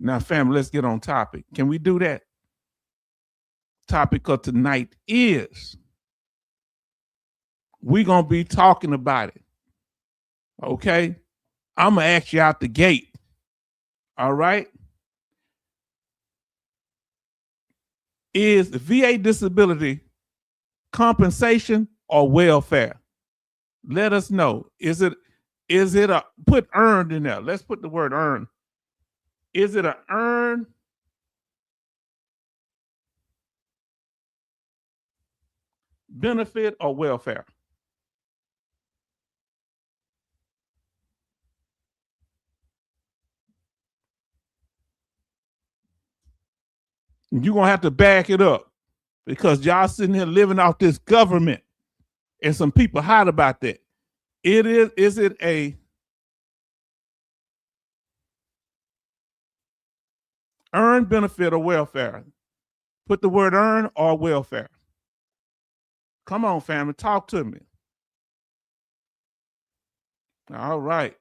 Now, family, let's get on topic. Can we do that? Topic of tonight is we're going to be talking about it. Okay? I'm going to ask you out the gate. All right? Is the VA disability compensation or welfare? Let us know. Is it a put earned in there? Let's put the word earned. Is it an earned benefit or welfare? You're going to have to back it up because y'all sitting here living off this government and some people hot about that. Is it a earned benefit or welfare? Put the word earn or welfare. Come on, family, talk to me. All right.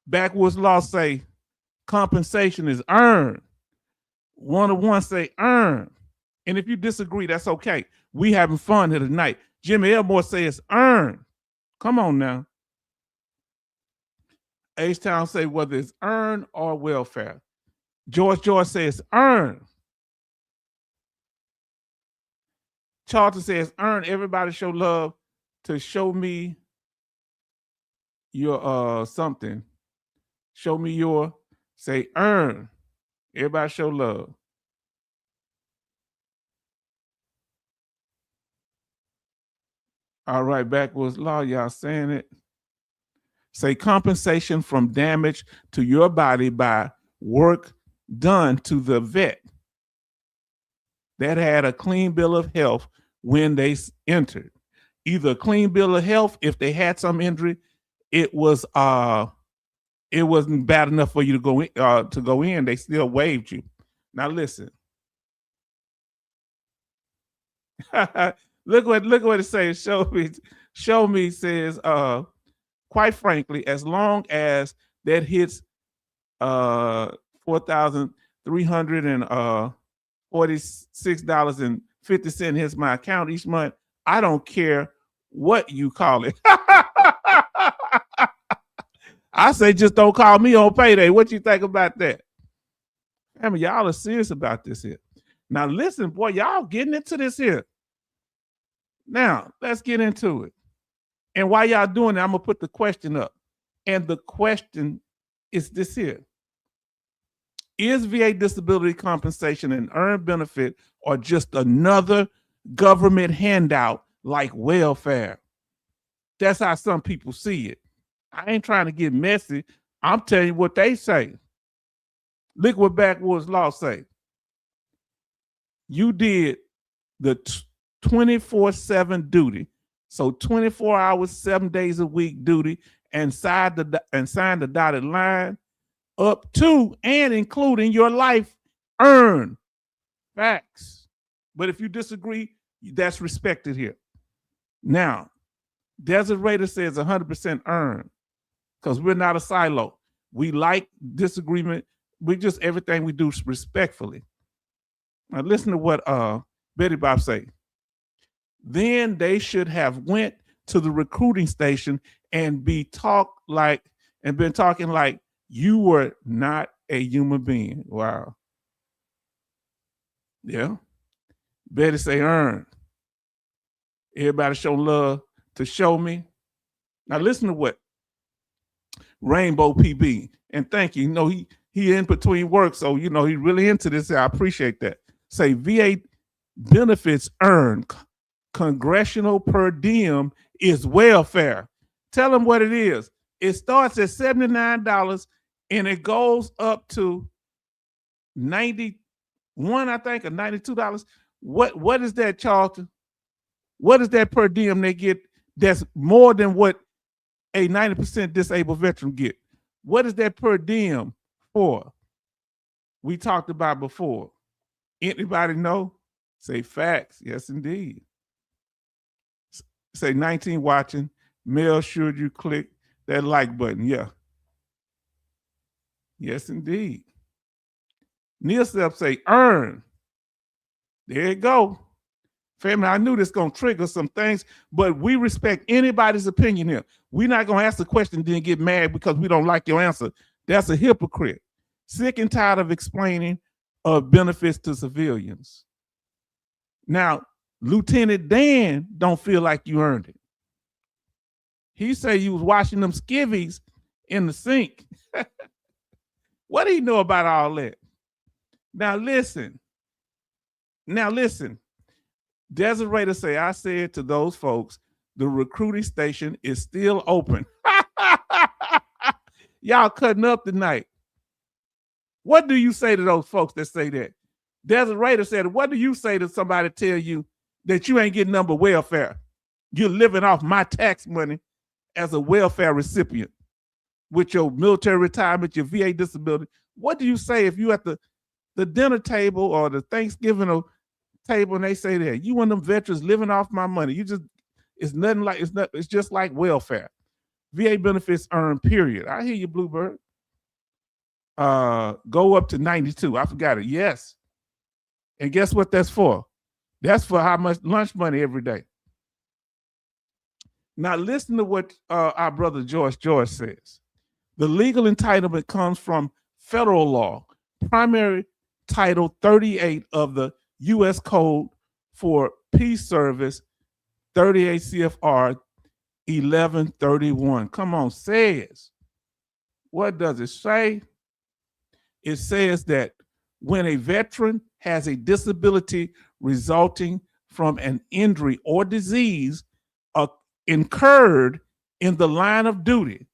Backwoods law say compensation is earned. 101 say earn. And if you disagree, that's okay. We having fun here tonight. Jimmy Elmore say it's earned. Come on now. H-Town say whether it's earned or welfare. George says earned. Charlton says earn. Everybody show love to show me your something. Show me your, say earn. Everybody show love. All right, Backwoods law, y'all saying it. Say compensation from damage to your body by work done to the vet that had a clean bill of health when they entered. Either a clean bill of health, if they had some injury, it wasn't bad enough for you to go in. They still waived you. Now listen. look what it says. Show me says quite frankly, as long as that hits $4,346.50 hits my account each month, I don't care what you call it. I say just don't call me on payday. What you think about that? I mean, y'all are serious about this here. Now listen, boy, y'all getting into this here. Now, let's get into it. And while y'all doing it, I'm going to put the question up. And the question is this here. Is VA disability compensation an earned benefit or just another government handout like welfare? That's how some people see it. I ain't trying to get messy. I'm telling you what they say. Look what Backwoods Law say. You did the 24/7 duty. So 24 hours, 7 days a week duty and signed the dotted line up to and including your life earned. Facts. But if you disagree, that's respected here. Now, Desert Raider says 100% earned because we're not a silo. We like disagreement. We just, everything we do respectfully. Now listen to what Betty Bob say. Then they should have went to the recruiting station and been talking like you were not a human being. Wow. Yeah. Betty say earn. Everybody show love to show me. Now listen to what Rainbow PB, and thank you. You know, he in between work, so you know he really into this. I appreciate that. Say VA benefits earned. Congressional per diem is welfare. Tell them what it is. It starts at $79 and it goes up to $91, I think, or $92. What is that, Charlton? What is that per diem they get that's more than what a 90% disabled veteran get? What is that per diem for? We talked about before. Anybody know? Say facts. Yes, indeed. Say 19 watching. Mel, should you click that like button? Yeah. Yes, indeed. Nielsen say earn. There you go. Family, I knew this going to trigger some things, but we respect anybody's opinion here. We're not going to ask the question and then get mad because we don't like your answer. That's a hypocrite. Sick and tired of explaining benefits to civilians. Now, Lieutenant Dan don't feel like you earned it. He said you was washing them skivvies in the sink. What do you know about all that? Now listen. Desiree say, I said to those folks, the recruiting station is still open. Y'all cutting up tonight. What do you say to those folks that say that? Desiree said, what do you say to somebody tell you that you ain't getting number welfare? You're living off my tax money as a welfare recipient with your military retirement, your VA disability. What do you say if you at the dinner table or the Thanksgiving table and they say that you one of them veterans living off my money? It's just like welfare. VA benefits earned, period. I hear you, Bluebird. Go up to 92. I forgot it. Yes. And guess what that's for? That's for how much lunch money every day. Now listen to what our brother George says. The legal entitlement comes from federal law, primary Title 38 of the U.S. Code for Peace Service, 38 CFR 1131. Come on, says. What does it say? It says that when a veteran has a disability resulting from an injury or disease incurred in the line of duty.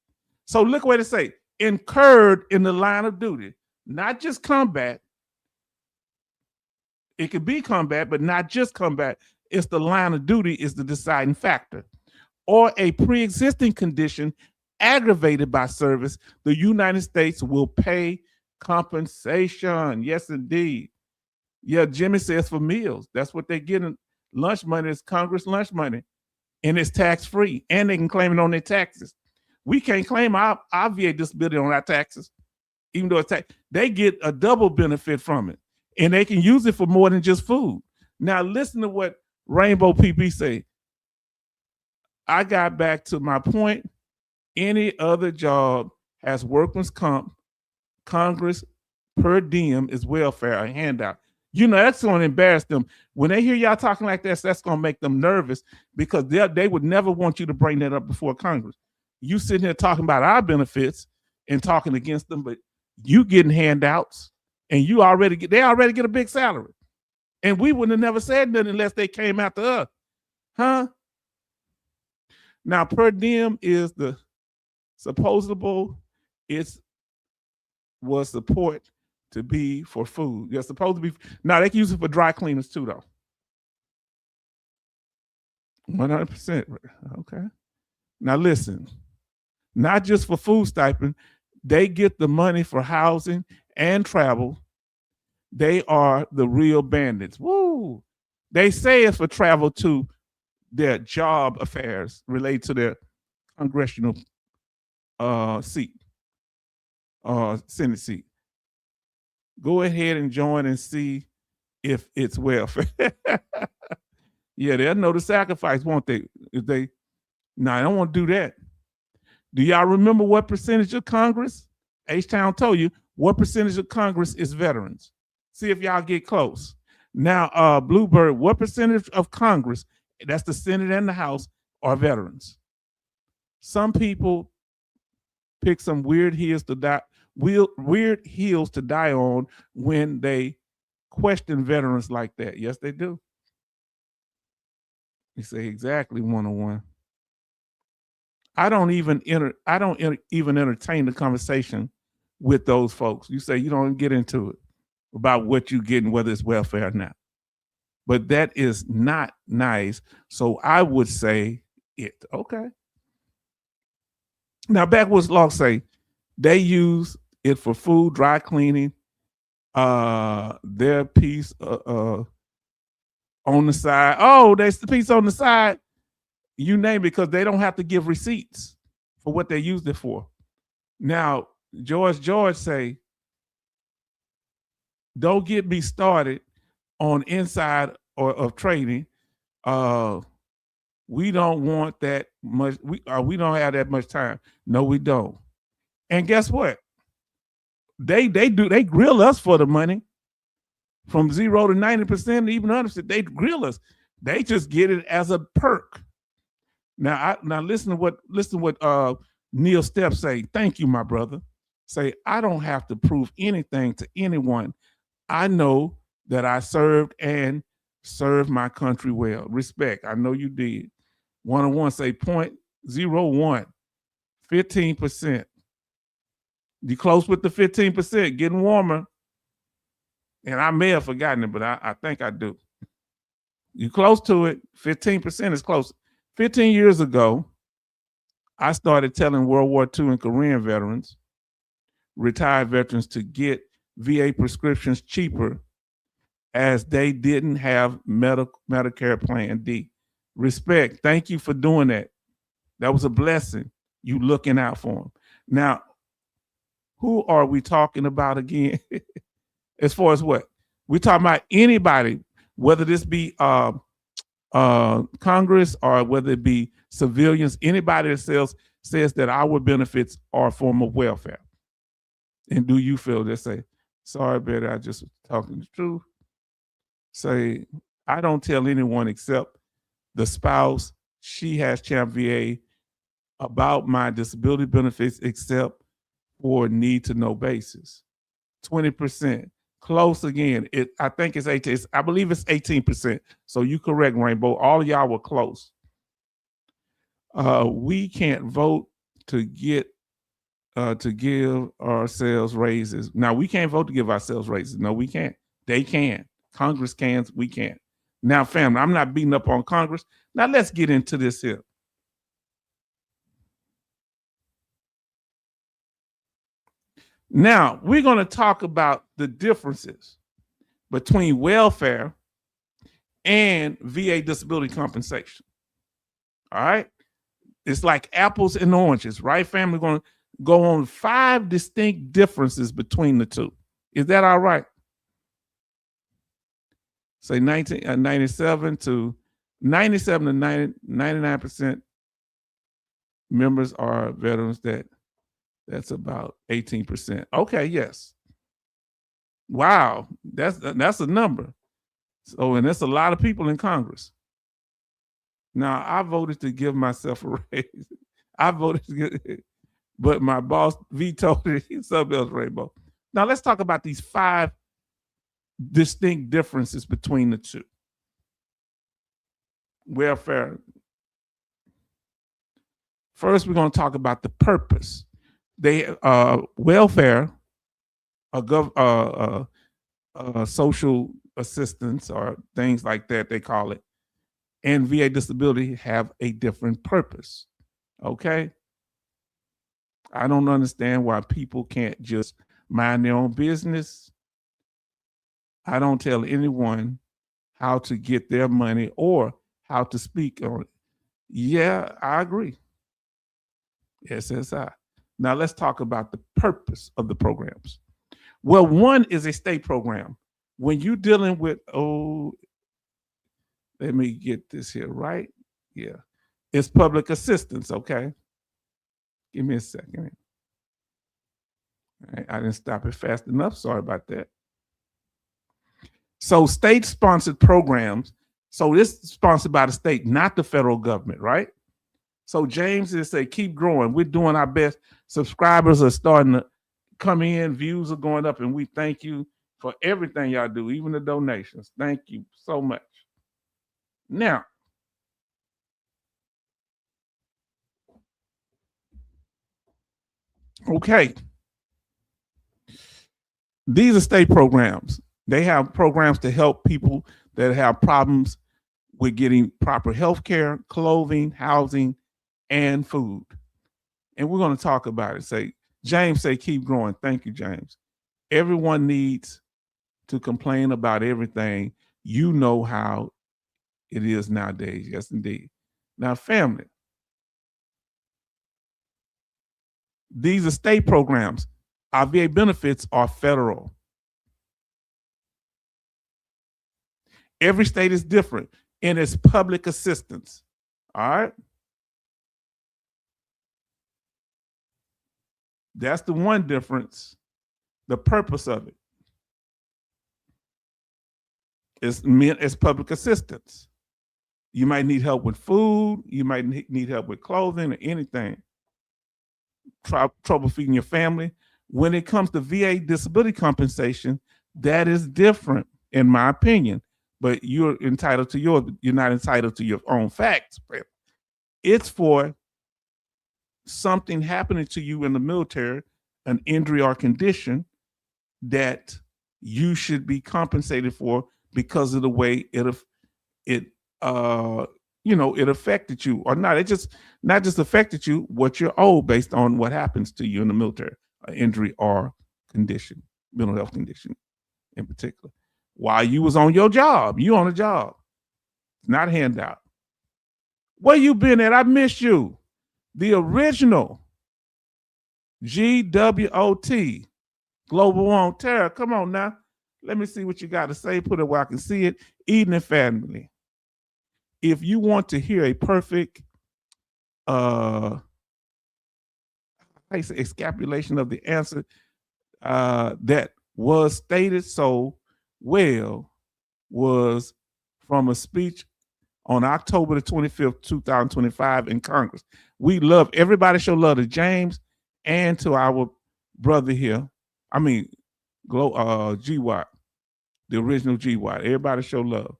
So look what it say, incurred in the line of duty, not just combat. It could be combat, but not just combat. It's the line of duty is the deciding factor. Or a pre-existing condition aggravated by service, the United States will pay compensation. Yes, indeed. Yeah, Jimmy says for meals. That's what they get in lunch money. Is Congress lunch money. And it's tax-free. And they can claim it on their taxes. We can't claim our VA disability on our taxes, even though it's tax. They get a double benefit from it. And they can use it for more than just food. Now listen to what Rainbow PB say. I got back to my point. Any other job has workman's comp, Congress per diem is welfare, a handout. You know, that's going to embarrass them. When they hear y'all talking like this, that's going to make them nervous because they would never want you to bring that up before Congress. You sitting here talking about our benefits and talking against them, but you getting handouts and they already get a big salary. And we wouldn't have never said nothing unless they came after us. Huh? Now, per diem is the supposable, was support to be for food. You're supposed to be. Now they can use it for dry cleaners too, though. 100%. Okay. Now listen, not just for food stipend, they get the money for housing and travel. They are the real bandits. Woo! They say it's for travel to their job affairs related to their congressional seat, Senate seat. Go ahead and join and see if it's welfare. Yeah, they'll know the sacrifice, won't they? I don't want to do that. Do y'all remember what percentage of Congress? H-Town told you what percentage of Congress is veterans. See if y'all get close. Now, Bluebird, what percentage of Congress, that's the Senate and the House, are veterans? Some people pick some weird hills to die on when they question veterans like that. Yes, they do. You say exactly 101. I don't even entertain the conversation with those folks. You say you don't get into it about what you get and whether it's welfare or not. But that is not nice. So I would say it. Okay. Now, backwards law say they use it for food, dry cleaning, their piece on the side. Oh, there's the piece on the side. You name it, because they don't have to give receipts for what they used it for. Now, George say, don't get me started on inside or of trading. We don't want that much. We don't have that much time. No, we don't. And guess what? They grill us for the money from 0 to 90%, even 100%. They grill us. They just get it as a perk. Now listen to what Neil Stepp say. Thank you, my brother. Say, I don't have to prove anything to anyone. I know that I served my country well. Respect. I know you did. 101 say 0.01, 15%. You close with the 15%, getting warmer. And I may have forgotten it, but I think I do. You close to it, 15% is close. 15 years ago, I started telling World War II and Korean veterans, retired veterans, to get VA prescriptions cheaper as they didn't have Medicare Plan D. Respect. Thank you for doing that. That was a blessing. You looking out for them. Now, who are we talking about again? As far as what? We're talking about anybody, whether this be Congress or whether it be civilians, anybody that says that our benefits are a form of welfare. And do you feel they say, sorry, Betty, I just was talking the truth. Say, I don't tell anyone except the spouse, she has Champ VA, about my disability benefits except for need to know basis. 20%. Close again. I think it's 18. I believe it's 18%. So you correct, Rainbow. All of y'all were close. We can't vote to give ourselves raises. Now, we can't vote to give ourselves raises. No, we can't. They can. Congress can. We can't. Now, family, I'm not beating up on Congress. Now, let's get into this here. Now, we're going to talk about the differences between welfare and VA disability compensation. All right? It's like apples and oranges, right, family? We're going to go on 5 distinct differences between the two. Is that all right? Say 97 to 99% members are veterans. That's about 18%. Okay, yes. Wow, that's a number. So, and that's a lot of people in Congress. Now, I voted to give myself a raise. I voted to get, but my boss vetoed it. Something else, Rainbow. Now, let's talk about these 5 distinct differences between the two. Welfare. First, we're going to talk about the purpose. Welfare, social assistance or things like that, they call it, and VA disability have a different purpose. Okay? I don't understand why people can't just mind their own business. I don't tell anyone how to get their money or how to speak on it. Yeah, I agree. SSI. Now let's talk about the purpose of the programs. Well, one is a state program. When you're dealing with, let me get this here right. Yeah. It's public assistance, okay? Give me a second. All right, I didn't stop it fast enough. Sorry about that. So state-sponsored programs. So this is sponsored by the state, not the federal government, right? So James is say, keep growing. We're doing our best. Subscribers are starting to come in. Views are going up, and we thank you for everything y'all do, even the donations. Thank you so much. Now, okay. These are state programs. They have programs to help people that have problems with getting proper health care, clothing, housing, and food. And we're going to talk about it. James say, keep growing. Thank you, James. Everyone needs to complain about everything. You know how it is nowadays. Yes, indeed. Now, family, these are state programs. Our VA benefits are federal. Every state is different in its public assistance. All right. That's the one difference. The purpose of it is meant as public assistance. You might need help with food. You might need help with clothing or anything. Trouble feeding your family. When it comes to VA disability compensation, that is different, in my opinion. But you're entitled to yours. You're not entitled to your own facts. It's for something happening to you in the military, an injury or condition that you should be compensated for because of the way it affected you or not. It just not just affected you, what you're owed based on what happens to you in the military, an injury or condition, mental health condition in particular. While you was on your job, you on a job, not a handout. Where you been at? I miss you. The original GWOT, Global on Terror. Come on now. Let me see what you got to say. Put it where I can see it. Eden and family. If you want to hear a perfect extrapolation of the answer that was stated so well was from a speech on October the 25th, 2025 in Congress. We love, everybody show love to James and to our brother here. I mean, G-Watt, the original G-Watt. Everybody show love.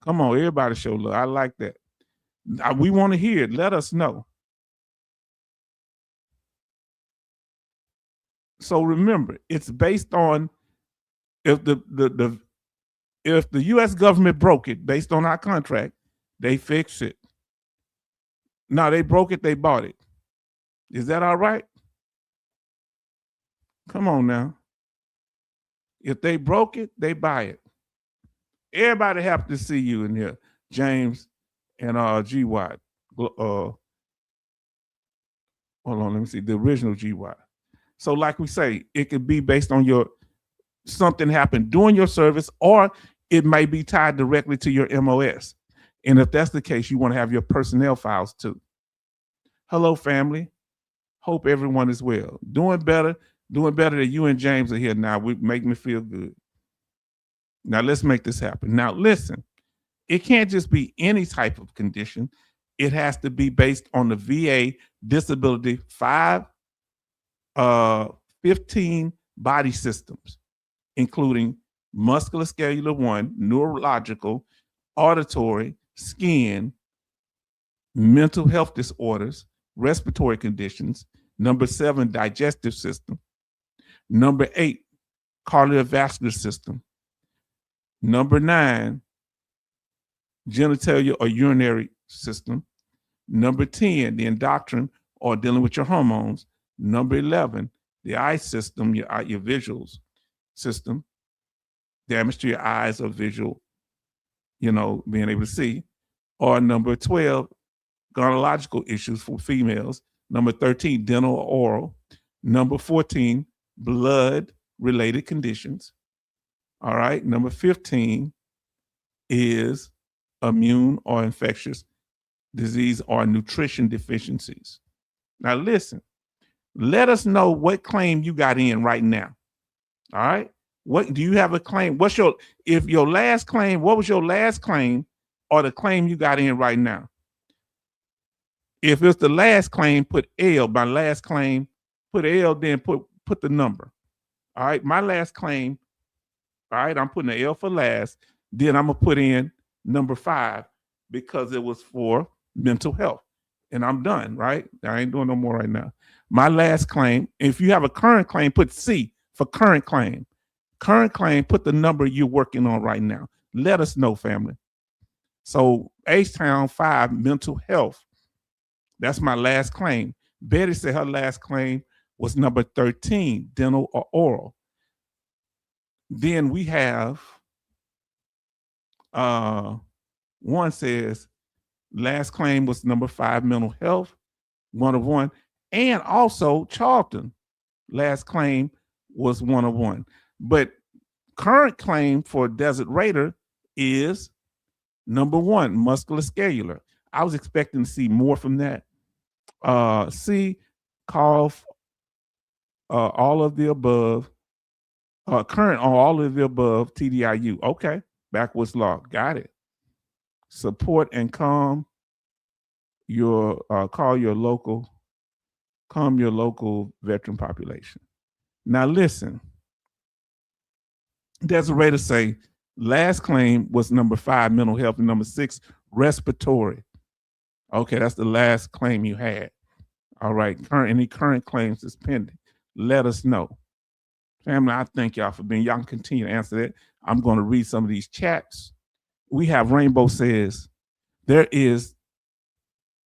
Come on, everybody show love. I like that. We want to hear it. Let us know. So remember, it's based on if the U.S. government broke it based on our contract, they fix it. No, they broke it, they bought it. Is that all right? Come on now. If they broke it, they buy it. Everybody happy to see you in here, James and G-Watt. Hold on, let me see, the original G-Watt. So like we say, it could be based on something happened during your service, or it may be tied directly to your MOS. And if that's the case, you want to have your personnel files too. Hello, family. Hope everyone is well. Doing better than you and James are here now. Make me feel good. Now let's make this happen. Now listen, it can't just be any type of condition. It has to be based on the VA disability 15 body systems, including musculoskeletal 1, neurological, auditory, skin, mental health disorders, respiratory conditions, number 7, digestive system, number 8, cardiovascular system, number 9, genitalia or urinary system, number 10, the endocrine or dealing with your hormones, number 11, the eye system, your visuals system, damage to your eyes or visual, being able to see, or number 12, gynecological issues for females, number 13, dental or oral, number 14, blood-related conditions, all right, number 15 is immune or infectious disease or nutrition deficiencies. Now listen, let us know what claim you got in right now. All right. What do you have a claim? What was your last claim or the claim you got in right now? If it's the last claim, put L. My last claim, put L, then put the number. All right. My last claim. All right. I'm putting the L for last. Then I'm going to put in number 5 because it was for mental health. And I'm done, right? I ain't doing no more right now. My last claim, if you have a current claim, put C for current claim. Current claim, put the number you're working on right now. Let us know, family. So H-Town 5, mental health. That's my last claim. Betty said her last claim was number 13, dental or oral. Then we have, one says, last claim was number 5, mental health, 1 of 1. And also Charlton, last claim was 101. But current claim for Desert Raider is number 1, musculoskeletal. I was expecting to see more from that. C, call all of the above. Current on all of the above, TDIU. Okay, backwards law. Got it. Support and calm your calm your local veteran population. Now listen, there's a way to say last claim was number 5, mental health, and number 6, respiratory. Okay, that's the last claim you had. All right, any current claims is pending. Let us know. Family, I thank y'all for being. Y'all can continue to answer that. I'm going to read some of these chats. We have Rainbow says, there is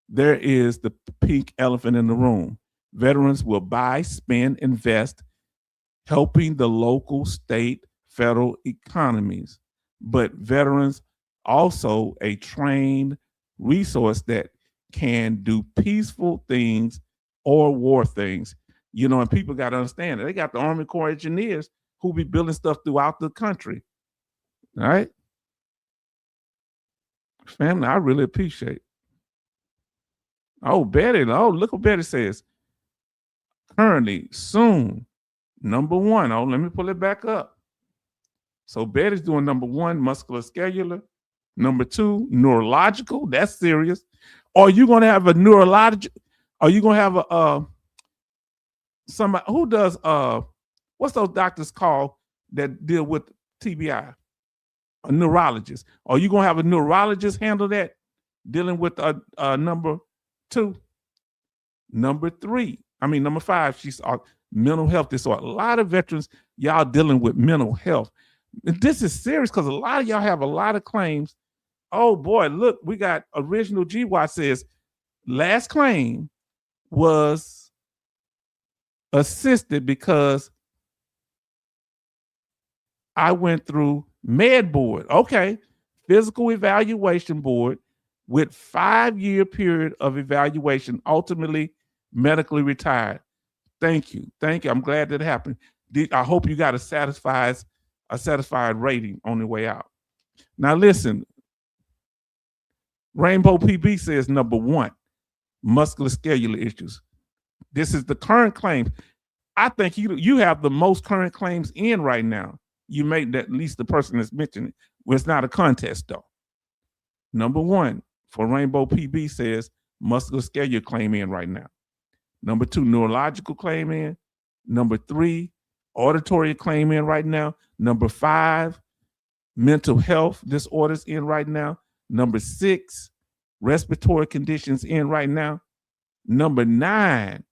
the pink elephant in the room. Veterans will buy, spend, invest, helping the local, state, federal economies. But veterans also a trained resource that can do peaceful things or war things. You know, and people got to understand that they got the Army Corps engineers who be building stuff throughout the country. All right. Family, I really appreciate it. Oh, Betty. Oh, look what Betty says. Currently, soon, number 1. Oh, let me pull it back up. So Betty's doing number 1, musculoskeletal. Number 2, neurological. That's serious. Are you going to have a neurological? Are you going to have a somebody who does what's those doctors called that deal with TBI? A neurologist. Are you going to have a neurologist handle that, dealing with number 2? Number 5, she's mental health disorder. A lot of veterans, y'all dealing with mental health. This is serious because a lot of y'all have a lot of claims. Oh boy, look, we got original GY says last claim was assisted because I went through med board. Okay, physical evaluation board with 5-year period of evaluation, ultimately medically retired. Thank you. I'm glad that happened. I hope you got a satisfied rating on the way out. Now listen, Rainbow PB says number 1, musculoskeletal issues. This is the current claim. I think you have the most current claims in right now. You made that, at least the person that's mentioned it. Well, it's not a contest though. Number 1 for Rainbow PB says musculoskeletal claim in right now. Number 2, neurological claim in. Number 3, auditory claim in right now. Number 5, mental health disorders in right now. Number 6, respiratory conditions in right now. Number 9,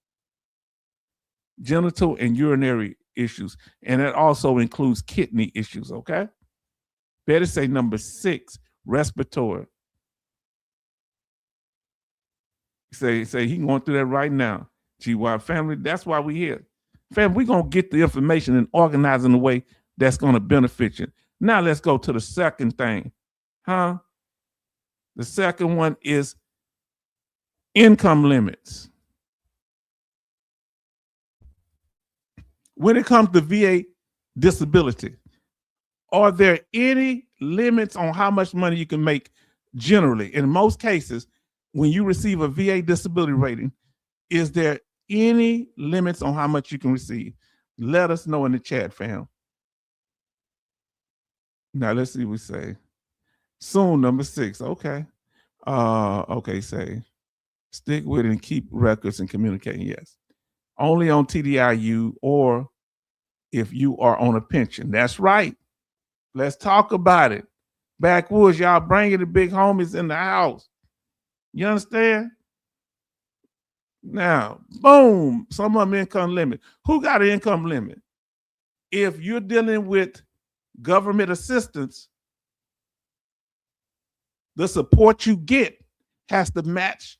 genital and urinary issues. And that also includes kidney issues, okay? Better say number 6, respiratory. Say he going through that right now. GY family, that's why we here. Family, we're going to get the information and organize in a way that's going to benefit you. Now let's go to the second thing. The second one is income limits. When it comes to VA disability, are there any limits on how much money you can make generally? In most cases, when you receive a VA disability rating, is there any limits on how much you can receive? Let us know in the chat, fam. Now let's see what we say. Soon, number 6. Okay. Okay, say stick with it and keep records and communicating. Yes. Only on TDIU or if you are on a pension. That's right. Let's talk about it. Backwoods, y'all bringing the big homies in the house. You understand? Now, boom, some of them income limit. Who got an income limit? If you're dealing with government assistance, the support you get has to match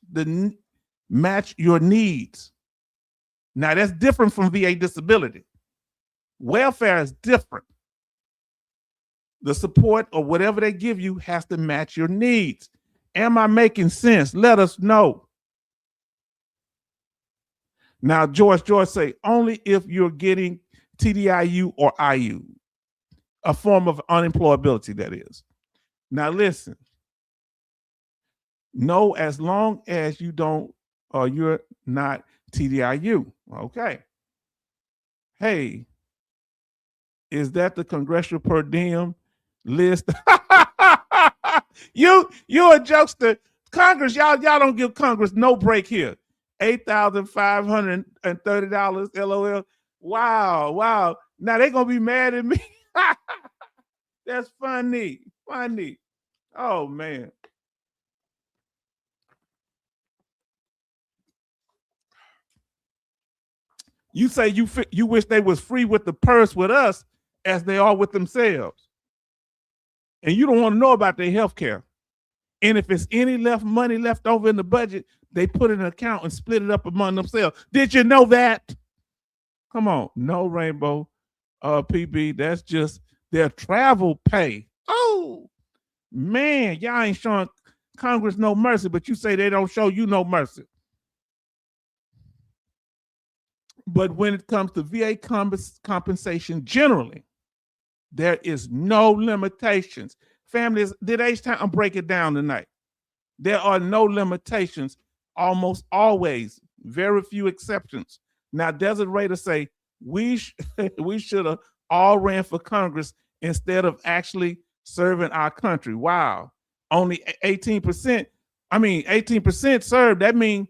your needs. Now, that's different from VA disability. Welfare is different. The support or whatever they give you has to match your needs. Am I making sense? Let us know. Now, George say, only if you're getting TDIU or IU, a form of unemployability, that is. Now listen, no, as long as you don't or you're not TDIU. Okay. Hey, is that the congressional per diem list? you a jokester. Congress, y'all don't give Congress no break here. $8,530. LOL. Wow. Now they're gonna be mad at me. That's funny. Oh man. You say you wish they was free with the purse with us as they are with themselves. And you don't want to know about their health care. And if it's any money left over in the budget, they put it in an account and split it up among themselves. Did you know that? Come on. No, Rainbow PB. That's just their travel pay. Oh, man. Y'all ain't showing Congress no mercy, but you say they don't show you no mercy. But when it comes to VA compensation generally, there is no limitations. Families, did H-Town, I'll break it down tonight. There are no limitations almost always, very few exceptions. Now, Desert Raider say, we should have all ran for Congress instead of actually serving our country. Wow. Only 18%. 18% served. That means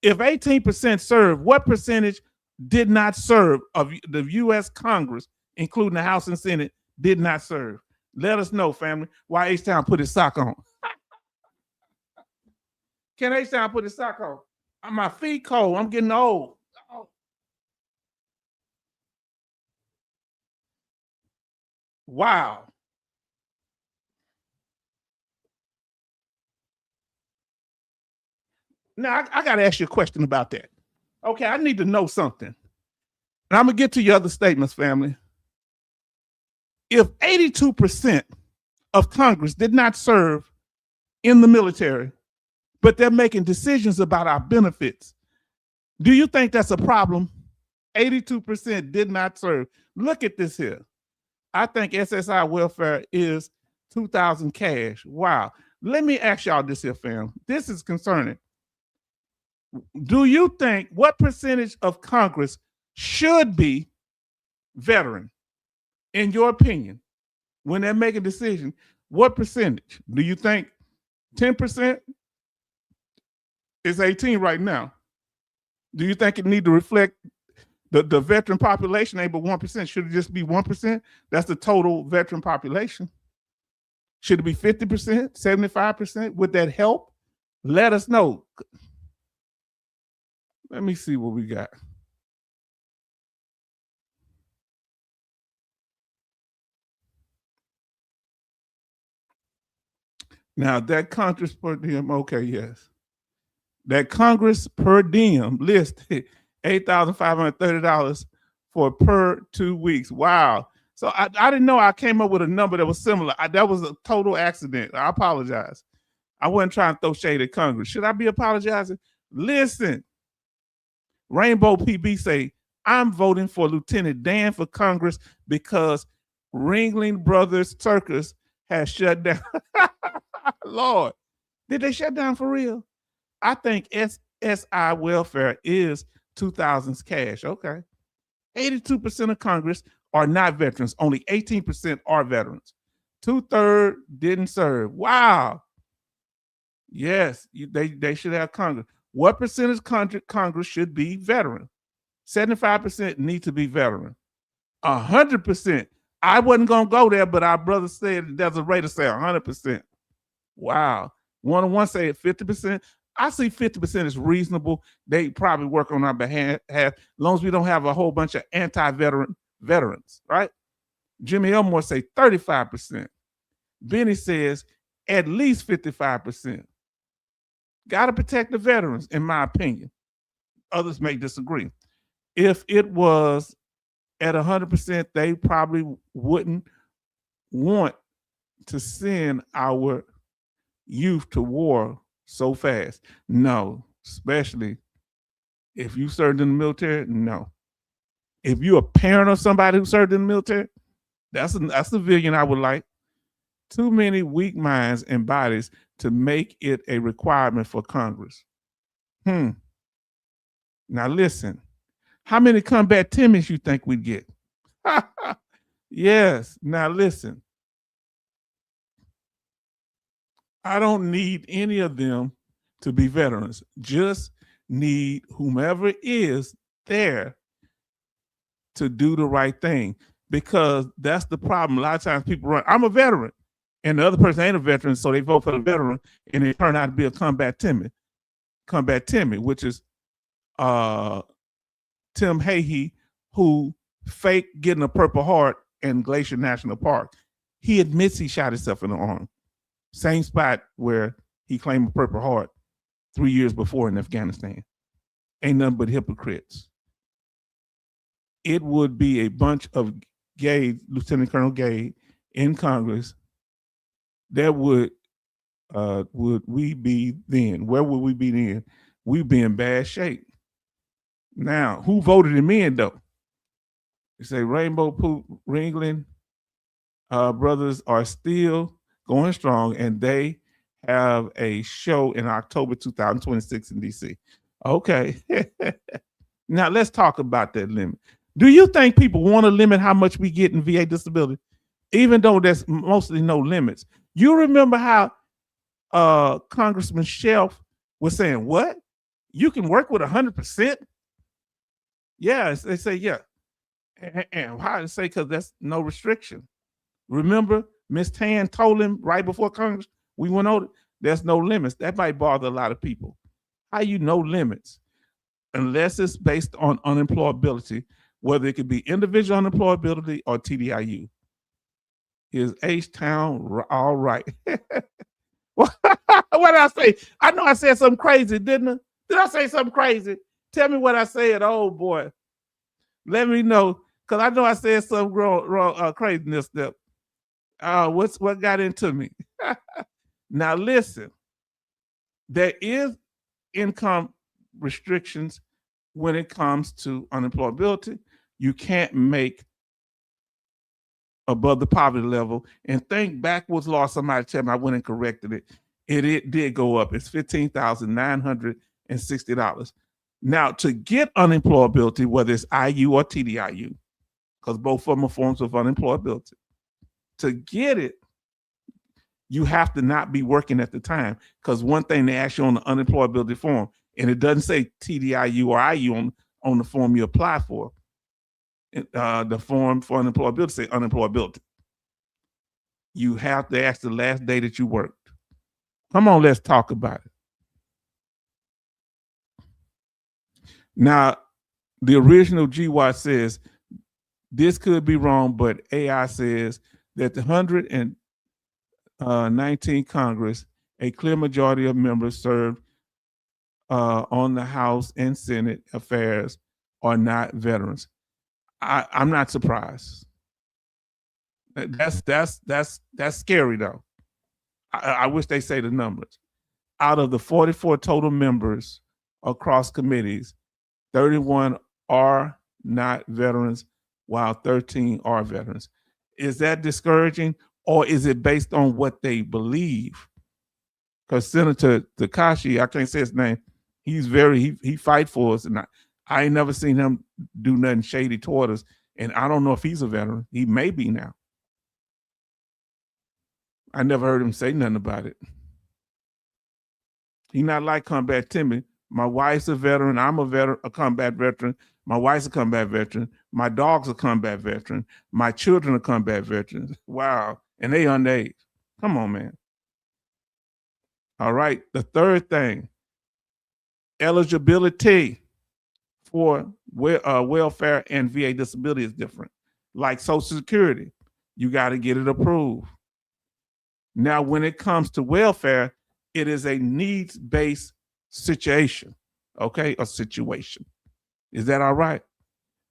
if 18% served, what percentage did not serve of the U.S. Congress, including the House and Senate, did not serve? Let us know, family, why H-Town put his sock on. Can H-Town put his sock on? My feet cold. I'm getting old. Oh. Wow. Now, I got to ask you a question about that. Okay, I need to know something. And I'm going to get to your other statements, family. If 82% of Congress did not serve in the military, but they're making decisions about our benefits, do you think that's a problem? 82% did not serve. Look at this here. I think SSI welfare is 2,000 cash. Wow. Let me ask y'all this here, fam. This is concerning. Do you think what percentage of Congress should be veteran, in your opinion, when they're making a decision? What percentage? Do you think 10%? It's 18 right now. Do you think it need to reflect the veteran population? Ain't but 1%. Should it just be 1%? That's the total veteran population. Should it be 50%, 75%? Would that help? Let us know. Let me see what we got. Now, that Congress per diem, okay, yes. That Congress per diem list, $8,530 for per 2 weeks. Wow. So I didn't know I came up with a number that was similar. That was a total accident. I apologize. I wasn't trying to throw shade at Congress. Should I be apologizing? Listen, Rainbow PB say, I'm voting for Lieutenant Dan for Congress because Ringling Brothers Circus has shut down. Lord, did they shut down for real? I think SSI welfare is 2,000 cash. Okay. 82% of Congress are not veterans. Only 18% are veterans. 2/3 didn't serve. Wow. Yes, they should have Congress. What percentage Congress should be veteran? 75% need to be veteran. 100%. I wasn't going to go there, but our brother said there's a rate to say 100%. Wow. One say 50%. I see 50% is reasonable. They probably work on our behalf as long as we don't have a whole bunch of veterans, right? Jimmy Elmore say 35%. Benny says at least 55%. Got to protect the veterans, in my opinion. Others may disagree. If it was at 100%, they probably wouldn't want to send our youth to war so fast. No, especially if you served in the military, no. If you're a parent of somebody who served in the military, that's a civilian I would like. Too many weak minds and bodies to make it a requirement for Congress. Now listen, how many combat Timmys you think we'd get? Yes. Now listen, I don't need any of them to be veterans. Just need whomever is there to do the right thing, because that's the problem. A lot of times people run, I'm a veteran, and the other person ain't a veteran, so they vote for the veteran, and they turn out to be a combat Timmy, which is Tim Hahy, who faked getting a Purple Heart in Glacier National Park. He admits he shot himself in the arm. Same spot where he claimed a Purple Heart 3 years before in Afghanistan. Ain't nothing but hypocrites. It would be a bunch of gay, Lieutenant Colonel Gay in Congress. That would we be then? Where would we be then? We'd be in bad shape. Now, who voted him in though? You say Rainbow Poop Ringling brothers are still going strong, and they have a show in October 2026 in DC. Okay. Now let's talk about that limit. Do you think people want to limit how much we get in VA disability, even though there's mostly no limits? You remember how Congressman Shelf was saying, what? You can work with 100%? Yeah, they say, yeah. And how to say, because that's no restriction. Remember, Ms. Tan told him right before Congress, we went over, there's no limits. That might bother a lot of people. How you know limits? Unless it's based on unemployability, whether it could be individual unemployability or TDIU. Is H-Town all right? What did I say? I know I said something crazy, didn't I? Did I say something crazy? Tell me what I said. Oh, boy. Let me know, because I know I said something wrong, craziness there. What got into me? Now, listen. There is income restrictions when it comes to unemployability. You can't make above the poverty level. And think backwards law, somebody tell me I went and corrected it. It did go up. It's $15,960. Now, to get unemployability, whether it's IU or TDIU, because both of them are forms of unemployability, to get it, you have to not be working at the time. Because one thing they ask you on the unemployability form, and it doesn't say TDIU or IU on the form you apply for. The form for unemployability say unemployability. You have to ask the last day that you worked. Come on, let's talk about it. Now, the original GWAT says this could be wrong, but AI says that the 119 Congress, a clear majority of members served on the House and Senate affairs are not veterans. I'm not surprised. That's scary though. I wish they say the numbers. Out of the 44 total members across committees, 31 are not veterans, while 13 are veterans. Is that discouraging, or is it based on what they believe? Because Senator Takashi, I can't say his name, he fight for us, and I ain't never seen him do nothing shady toward us, and I don't know if he's a veteran. He may be now. I never heard him say nothing about it. He not like Combat Timmy. My wife's a veteran. I'm a combat veteran. My wife's a combat veteran. My dog's a combat veteran. My children are combat veterans. Wow. And they underage. Come on, man. All right. The third thing, eligibility for welfare and VA disability is different. Like Social Security, you got to get it approved. Now, when it comes to welfare, it is a needs-based situation, okay? A situation. Is that all right?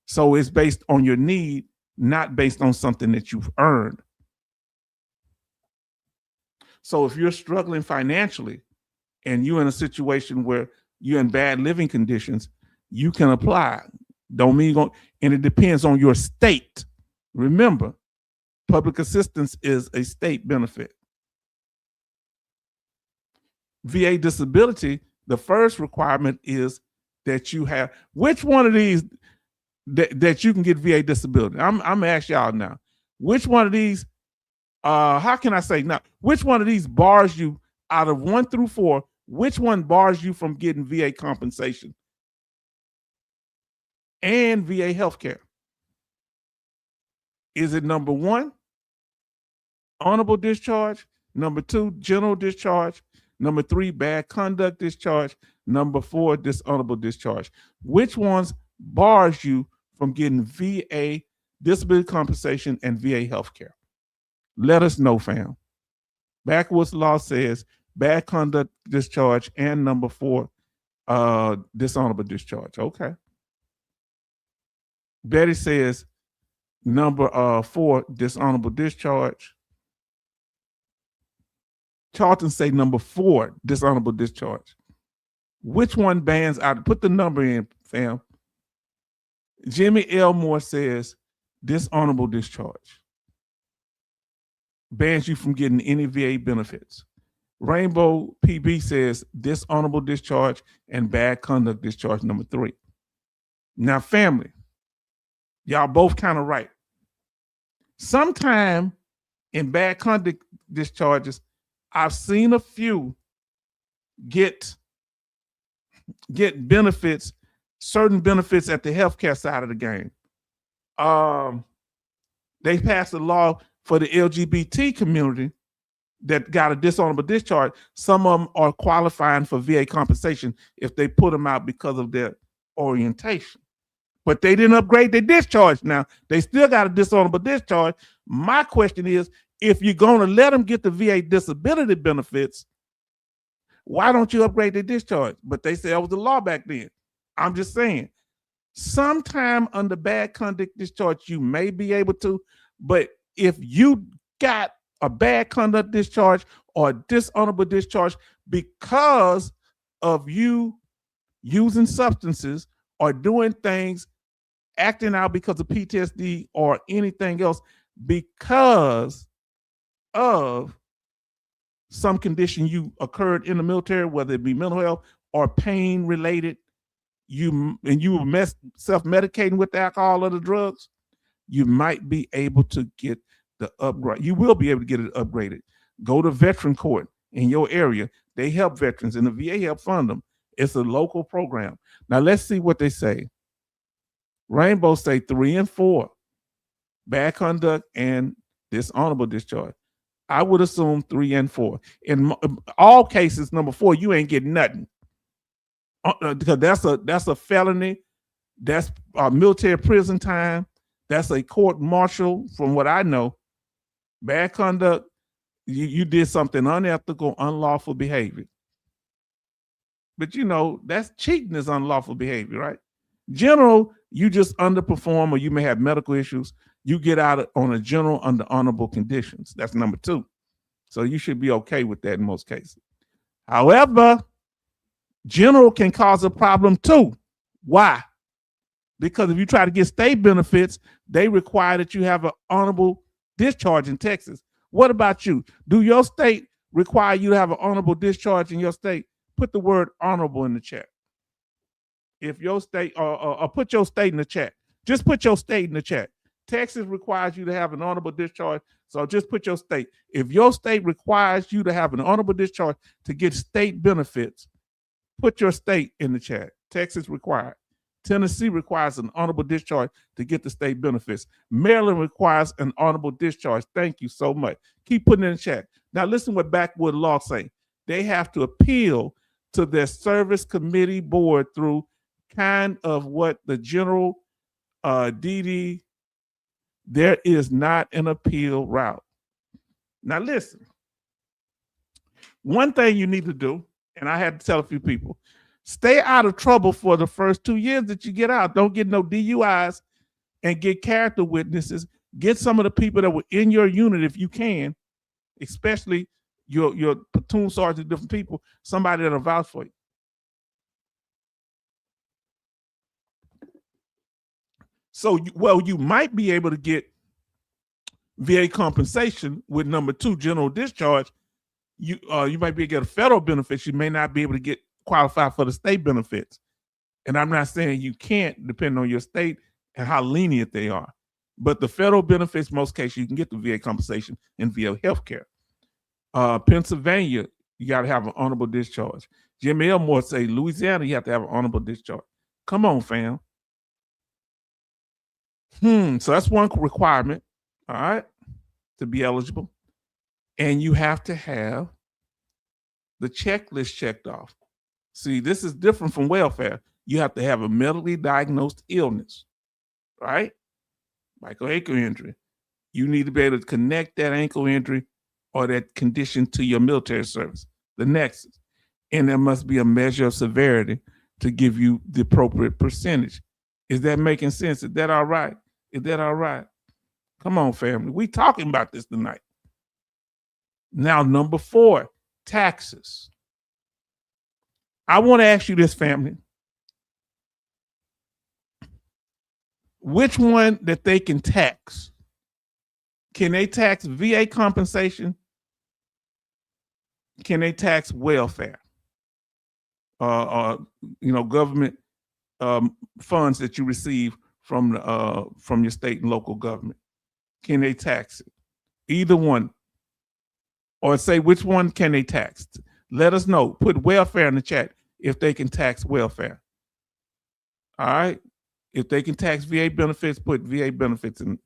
So it's based on your need, not based on something that you've earned. So if you're struggling financially and you're in a situation where you're in bad living conditions, you can apply. Don't mean going, and it depends on your state. Remember, public assistance is a state benefit. VA disability, the first requirement is that you have, which one of these that you can get VA disability? I'm gonna ask y'all now. Which one of these, how can I say now, which one of these bars you out of 1 through 4, which one bars you from getting VA compensation and VA healthcare? Is it number 1, honorable discharge? Number 2, general discharge? Number 3, bad conduct discharge? Number 4, dishonorable discharge? Which ones bars you from getting VA disability compensation and VA healthcare? Let us know, fam. Backwards law says bad conduct discharge and number 4, dishonorable discharge. Okay. Betty says number 4, dishonorable discharge. Charlton say number 4, dishonorable discharge. Which one bans out? Put the number in, fam. Jimmy Elmore says dishonorable discharge. Bans you from getting any VA benefits. Rainbow PB says dishonorable discharge and bad conduct discharge, number 3. Now, family, y'all both kind of right. Sometime in bad conduct discharges, I've seen a few get benefits, certain benefits at the healthcare side of the game. They passed a law for the LGBT community that got a dishonorable discharge. Some of them are qualifying for VA compensation if they put them out because of their orientation. But they didn't upgrade their discharge. Now, they still got a dishonorable discharge. My question is, if you're going to let them get the VA disability benefits, why don't you upgrade their discharge? But they said it was the law back then. I'm just saying, sometime under bad conduct discharge, you may be able to, but if you got a bad conduct discharge or dishonorable discharge because of you using substances or doing things, acting out because of PTSD or anything else, because of some condition you occurred in the military, whether it be mental health or pain related, you were self-medicating with alcohol or the drugs, you might be able to get the upgrade. You will be able to get it upgraded. Go to veteran court in your area. They help veterans and the VA help fund them. It's a local program. Now let's see what they say. Rainbow say 3 and 4, bad conduct and dishonorable discharge. I would assume 3 and 4. In all cases, number 4, you ain't getting nothing. Because that's a felony. That's military prison time. That's a court martial, from what I know. Bad conduct, you did something unethical, unlawful behavior. But that's cheating is unlawful behavior, right? General, you just underperform or you may have medical issues. You get out on a general under honorable conditions. That's number 2. So you should be okay with that in most cases. However, general can cause a problem too. Why? Because if you try to get state benefits, they require that you have an honorable discharge in Texas. What about you? Do your state require you to have an honorable discharge in your state? Put the word honorable in the chat. If your state, or put your state in the chat. Just put your state in the chat. Texas requires you to have an honorable discharge, so just put your state. If your state requires you to have an honorable discharge to get state benefits, put your state in the chat. Texas required. Tennessee requires an honorable discharge to get the state benefits. Maryland requires an honorable discharge. Thank you so much. Keep putting it in the chat. Now listen what Backwood Law say. They have to appeal to their service committee board through kind of what the general DD. There is not an appeal route. Now listen. One thing you need to do, and I had to tell a few people, stay out of trouble for the first 2 years that you get out. Don't get no DUIs and get character witnesses. Get some of the people that were in your unit if you can, especially your platoon sergeant, different people, somebody that'll vouch for you. So, you might be able to get VA compensation with number 2, general discharge. You might be able to get a federal benefits. You may not be able to get qualified for the state benefits. And I'm not saying you can't, depending on your state and how lenient they are. But the federal benefits, most cases, you can get the VA compensation and VA health care. Pennsylvania, you got to have an honorable discharge. Jimmy Elmore say Louisiana, you have to have an honorable discharge. Come on, fam. So that's one requirement, all right, to be eligible. And you have to have the checklist checked off. See, this is different from welfare. You have to have a medically diagnosed illness, right? Like an ankle injury. You need to be able to connect that ankle injury or that condition to your military service, the nexus. And there must be a measure of severity to give you the appropriate percentage. Is that making sense? Is that all right? Is that all right? Come on, family. We talking about this tonight. Now, number 4, taxes. I want to ask you this, family. Which one that they can tax? Can they tax VA compensation? Can they tax welfare? Government funds that you receive from your state and local government. Can they tax it? Either one. Or say which one can they tax? Let us know. Put welfare in the chat if they can tax welfare. All right. If they can tax VA benefits, put VA benefits in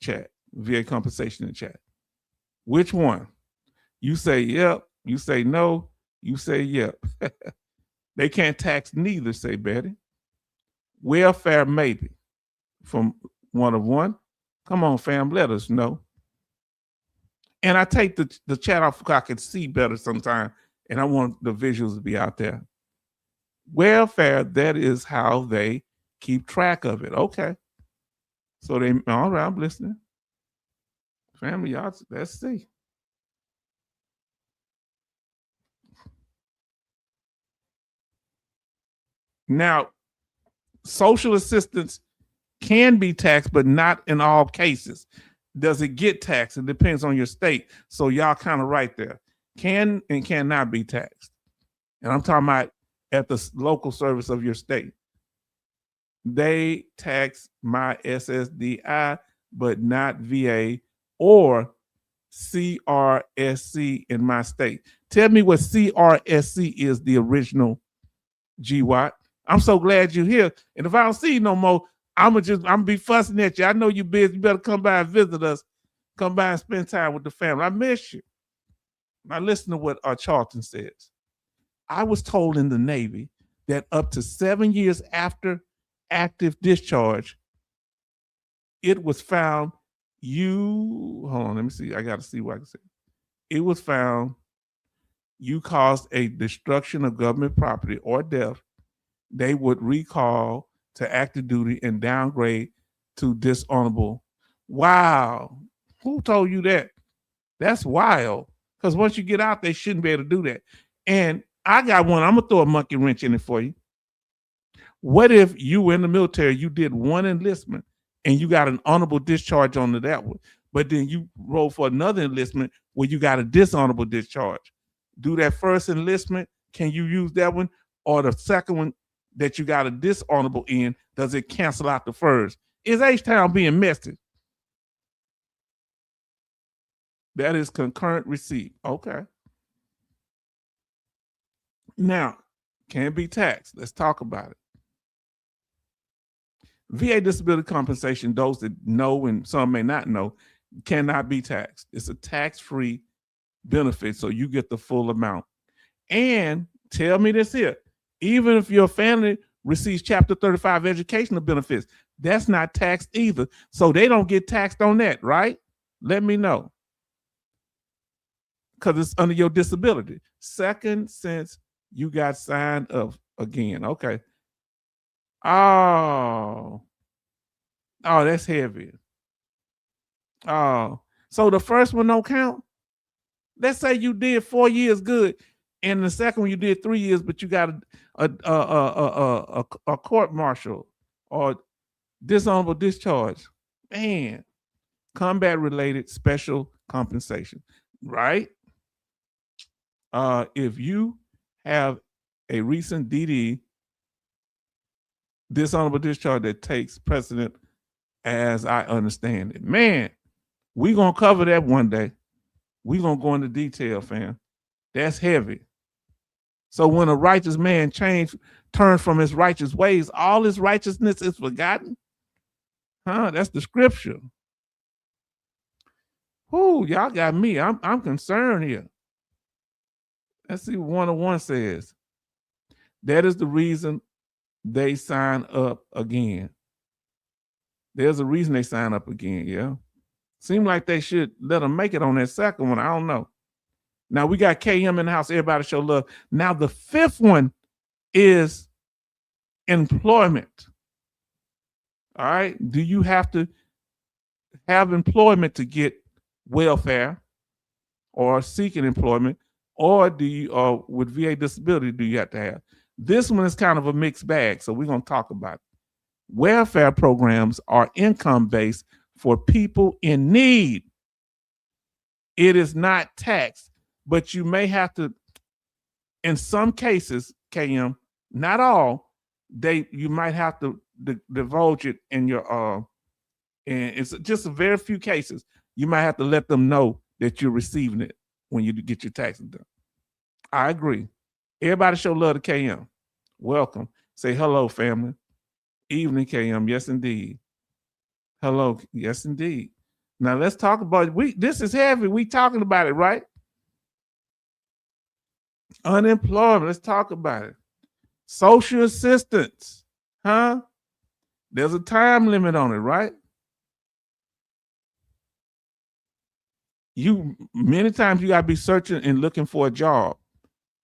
chat. VA compensation in chat. Which one? You say yep. You say no. You say yep. They can't tax neither, say Betty. Welfare maybe. From 1 of 1. Come on, fam. Let us know. And I take the chat off because I can see better sometimes, and I want the visuals to be out there. Welfare, that is how they keep track of it. Okay. So all right, I'm listening. Family, y'all, let's see. Now, social assistance can be taxed, but not in all cases. Does it get taxed? It depends on your state. So y'all kind of right there. Can and cannot be taxed. And I'm talking about at the local service of your state. They tax my SSDI, but not VA or CRSC in my state. Tell me what CRSC is, the original GWAT. I'm so glad you're here. And if I don't see you no more, I'm gonna be fussing at you. I know you're busy. You better come by and visit us. Come by and spend time with the family. I miss you. Now listen to what Charlton says. I was told in the Navy that up to 7 years after active discharge, it was found hold on, let me see. I got to see what I can say. It was found you caused a destruction of government property or death. They would recall to active duty and downgrade to dishonorable. Wow. Who told you that? That's wild. Because once you get out, they shouldn't be able to do that. And I got one. I'm going to throw a monkey wrench in it for you. What if you were in the military, you did one enlistment, and you got an honorable discharge onto that one, but then you roll for another enlistment where you got a dishonorable discharge? Do that first enlistment, can you use that one? Or the second one that you got a dishonorable in, does it cancel out the first? Is H-Town being messy? That is concurrent receipt. Okay. Now, can it be taxed? Let's talk about it. VA disability compensation, those that know and some may not know, cannot be taxed. It's a tax-free benefit, so you get the full amount. And tell me this here, even if your family receives Chapter 35 educational benefits, that's not taxed either. So they don't get taxed on that, right? Let me know. Because it's under your disability. Second, since you got signed up again. Okay. Oh, that's heavy. Oh, so the first one don't count? Let's say you did 4 years good, and the second one you did 3 years, but you got a court martial or Dishonorable discharge. Man, combat-related special compensation, right? If you have a recent DD, dishonorable discharge, that takes precedent, as I understand it. Man, we're going to cover that one day. We're going to go into detail, fam. That's heavy. So when a righteous man turns from his righteous ways, all his righteousness is forgotten. That's the scripture. Whoo, y'all got me. I'm concerned here. Let's see what 101 says. That is the reason they sign up again. There's a reason they sign up again, yeah. Seem like they should let them make it on that second one. I don't know. Now we got KM in the house. Everybody show love. Now the fifth one is employment. All right. Do you have to have employment to get welfare or seeking employment, or do you, with VA disability, do you have to have? This one is kind of a mixed bag, so we're going to talk about it. Welfare programs are income-based for people in need. It is not taxed, but you may have to, in some cases, KM, not all, you might have to divulge it in your, and it's just a very few cases, you might have to let them know that you're receiving it when you get your taxes done. I agree. Everybody show love to KM. Welcome. Say hello, family. Evening, KM. Yes, indeed. Hello. Yes, indeed. Now let's talk about this is heavy. We talking about it, right? Unemployment. Let's talk about it. Social assistance. There's a time limit on it, right? Many times you gotta be searching and looking for a job.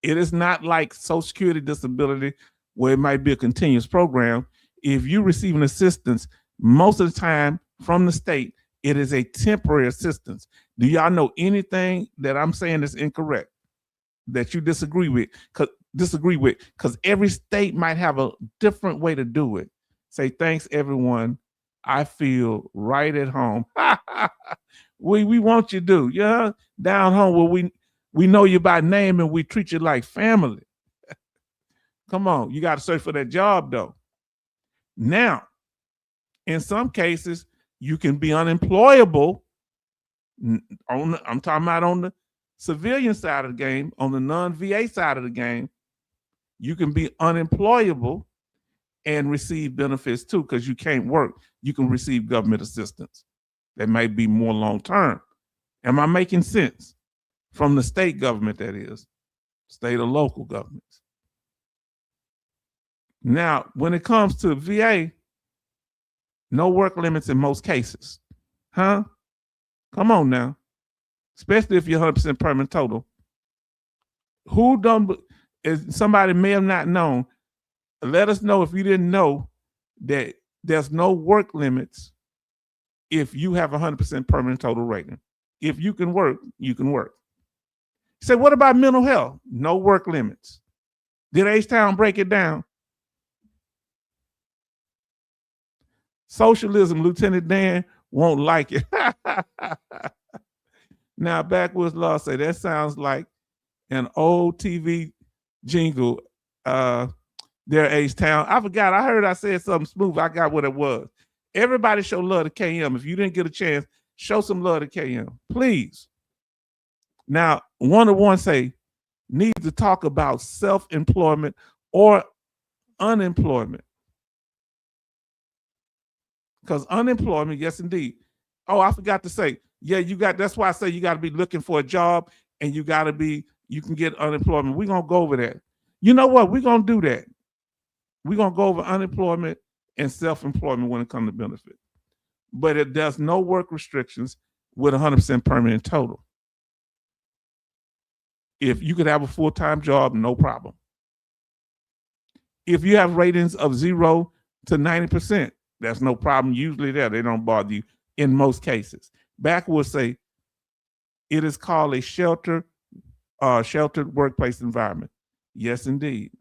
It is not like Social Security disability where it might be a continuous program. If you receive an assistance, most of the time from the state, it is a temporary assistance. Do y'all know anything that I'm saying is incorrect that you disagree with? Because every state might have a different way to do it. Say, thanks, everyone. I feel right at home. we want you to, yeah, down home where we know you by name and we treat you like family. Come on, you got to search for that job though. Now, in some cases, you can be unemployable. I'm talking about on the civilian side of the game, on the non-VA side of the game, you can be unemployable and receive benefits too, because you can't work. You can receive government assistance. That might be more long-term. Am I making sense? From the state government, that is, state or local governments. Now, when it comes to VA, no work limits in most cases. Come on now. Especially if you're 100% permanent total. Somebody may have not known. Let us know if you didn't know that there's no work limits if you have 100% permanent total rating. If you can work, you can work. You say, what about mental health? No work limits. Did H-Town break it down? Socialism, Lieutenant Dan won't like it. Now, Backwoods Law say that sounds like an old TV jingle. There, H-Town. I forgot. I heard I said something smooth. I got what it was. Everybody show love to KM. If you didn't get a chance, show some love to KM, please. Now, 101 say, need to talk about self-employment or unemployment. Because unemployment, yes, indeed. Oh, I forgot to say, yeah, that's why I say you got to be looking for a job and you can get unemployment. We're going to go over that. You know what? We're going to do that. We're going to go over unemployment and self-employment when it comes to benefit. But there's no work restrictions with 100% permanent total. If you could have a full-time job, no problem. If you have ratings of 0 to 90%, that's no problem. Usually they don't bother you in most cases. Backwoods say it is called a sheltered workplace environment. Yes, indeed.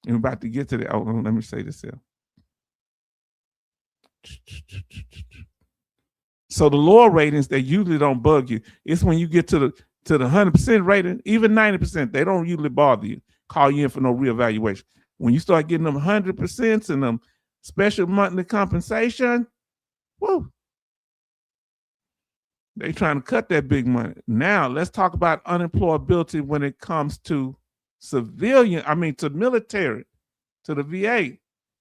I'm about to get to that. Oh, let me say this here. So the lower ratings, they usually don't bug you. It's when you get to the 100% rating, even 90%, they don't usually bother you, call you in for no reevaluation. When you start getting them 100% and them special monthly compensation, whoa, they trying to cut that big money. Now let's talk about unemployability when it comes to to military, to the VA.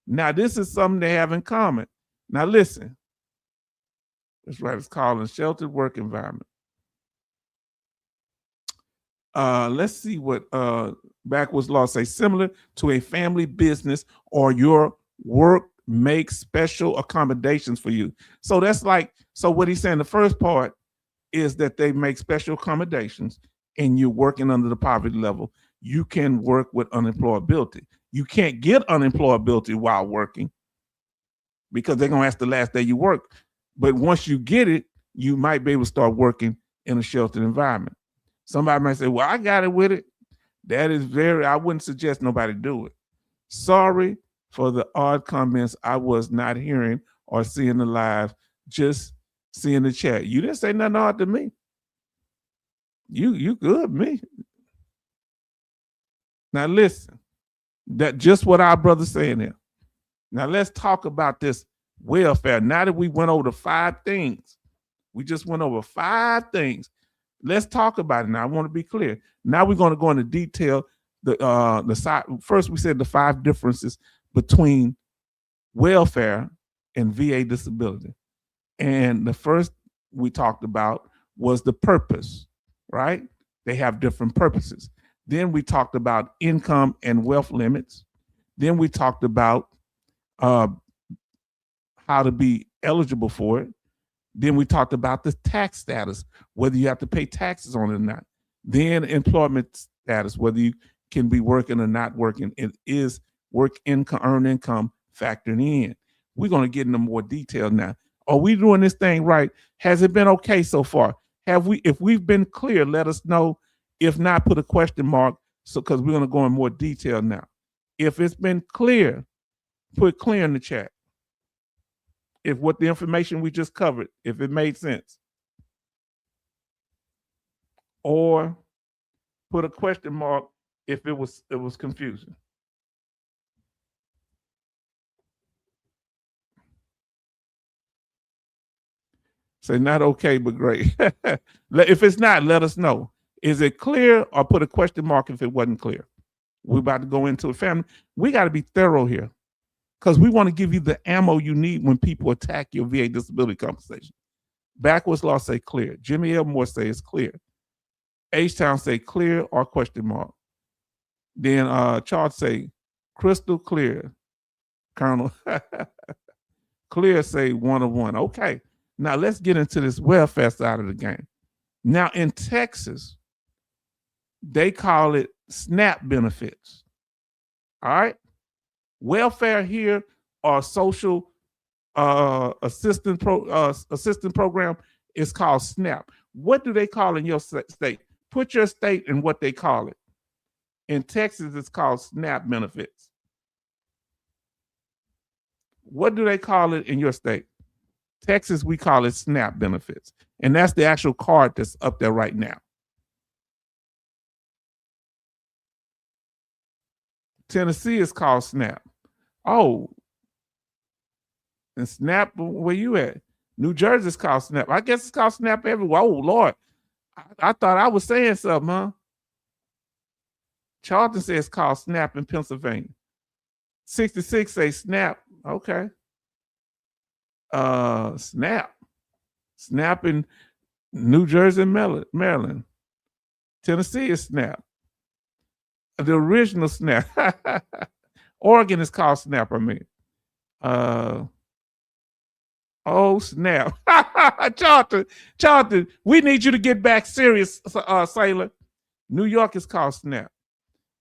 Now this is something they have in common. Now listen, that's right, it's called a sheltered work environment. Let's see what backwards law say. Similar to a family business or your work makes special accommodations for you. So that's like, so what he's saying, the first part is that they make special accommodations and you're working under the poverty level. You can work with unemployability. You can't get unemployability while working because they're going to ask the last day you work. But once you get it, you might be able to start working in a sheltered environment. Somebody might say, well, I got it with it. That is I wouldn't suggest nobody do it. Sorry for the odd comments I was not hearing or seeing the live, just seeing the chat. You didn't say nothing odd to me. You good, me. Now listen, that just what our brother's saying there. Now let's talk about this welfare. Now that we went over the 5 things, we just went over 5 things. Let's talk about it now. I want to be clear. Now we're going to go into detail. The side. First, we said the 5 differences between welfare and VA disability. And the first we talked about was the purpose, right? They have different purposes. Then we talked about income and wealth limits. Then we talked about how to be eligible for it. Then we talked about the tax status, whether you have to pay taxes on it or not. Then employment status, whether you can be working or not working. It is work income, earned income factored in. We're going to get into more detail now. Are we doing this thing right? Has it been okay so far? If we've been clear, let us know. If not, put a question mark. So, because we're going to go in more detail now. If it's been clear, put clear in the chat. If what the information we just covered, if it made sense. Or put a question mark if it was confusing. Say not okay, but great. If it's not, let us know. Is it clear, or put a question mark if it wasn't clear? We're about to go into a family. We got to be thorough here because we want to give you the ammo you need when people attack your VA disability compensation. Backwards law say clear. Jimmy Elmore say it's clear. H-Town say clear or question mark. Then Charles say crystal clear. Colonel clear say 1 of 1. Okay. Now let's get into this welfare side of the game. Now in Texas, they call it SNAP benefits. All right. Welfare here or social assistance program is called SNAP. What do they call in your state? Put your state and what they call it. In Texas, it's called SNAP benefits. What do they call it in your state? Texas, we call it SNAP benefits. And that's the actual card that's up there right now. Tennessee is called SNAP. Oh, and SNAP, where you at? New Jersey is called SNAP. I guess it's called SNAP everywhere. Oh, Lord. I thought I was saying something, huh? Charlton says it's called SNAP in Pennsylvania. 66 say SNAP. Okay. SNAP. SNAP in New Jersey and Maryland. Tennessee is SNAP. The original SNAP. Oregon is called SNAP, I mean. Oh, snap. Charlton, we need you to get back serious, Sailor. New York is called SNAP.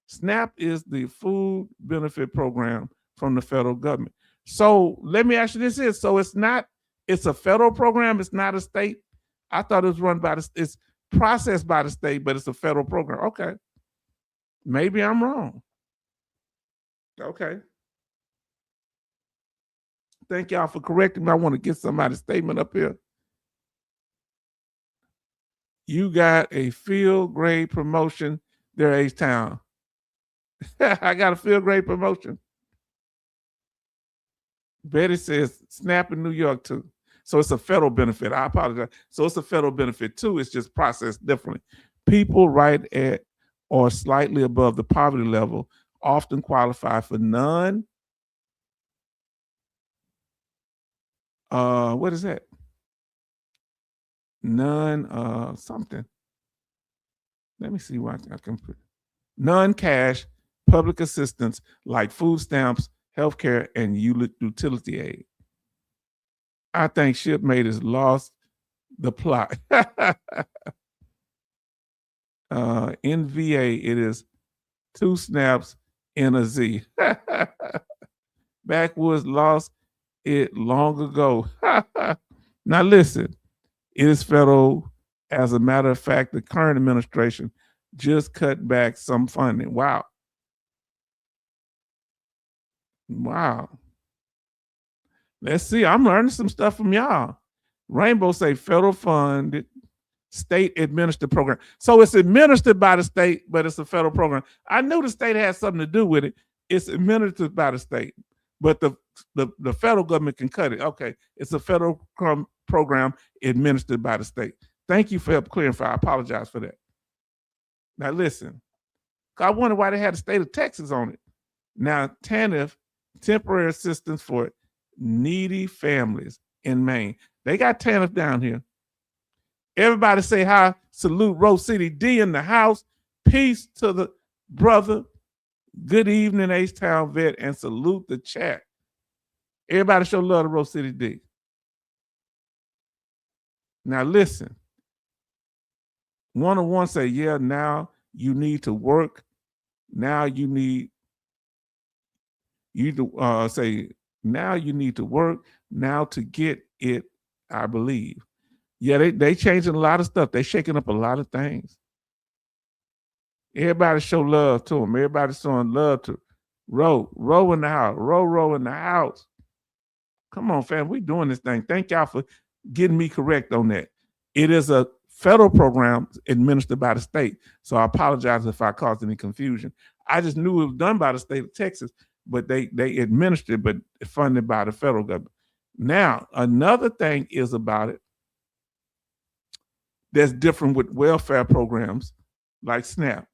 SNAP is the food benefit program from the federal government. So let me ask you this so it's a federal program, it's not a state. I thought it was run by it's processed by the state, but it's a federal program. Okay. Maybe I'm wrong. Okay. Thank y'all for correcting me. I want to get somebody's statement up here. You got a field grade promotion there, H-Town. I got a field grade promotion. Betty says SNAP in New York too. So it's a federal benefit. I apologize. So it's a federal benefit too. It's just processed differently. People right at or slightly above the poverty level often qualify for none. What is that? None something. Let me see what I can put. Non-cash public assistance like food stamps, healthcare, and utility aid. I think Shipmate has lost the plot. In VA, it is 2 snaps in a Z. Backwoods lost it long ago. Now listen, it is federal. As a matter of fact, the current administration just cut back some funding. Wow. Wow. Let's see. I'm learning some stuff from y'all. Rainbow say federal funded, state administered program. So it's administered by the state, but it's a federal program. I knew the state had something to do with it. It's administered by the state, but the federal government can cut it. Okay, it's a federal program administered by the state. Thank you for help clarify. I apologize for that. Now listen, I wonder why they had the state of Texas on it. Now TANF, temporary assistance for needy families in Maine. They got TANF down here. Everybody say hi. Salute Rose City D in the house. Peace to the brother. Good evening, H-Town vet, and salute the chat. Everybody show love to Rose City D. Now listen. 101 say, yeah, now you need to work. Now you need to say, now you need to work. Now to get it, I believe. Yeah, they changing a lot of stuff. They shaking up a lot of things. Everybody show love to them. Everybody showing love to Row in the house. Row in the house. Come on, fam. We doing this thing. Thank y'all for getting me correct on that. It is a federal program administered by the state. So I apologize if I caused any confusion. I just knew it was done by the state of Texas, but they administered, but funded by the federal government. Now, another thing is about it that's different with welfare programs like SNAP.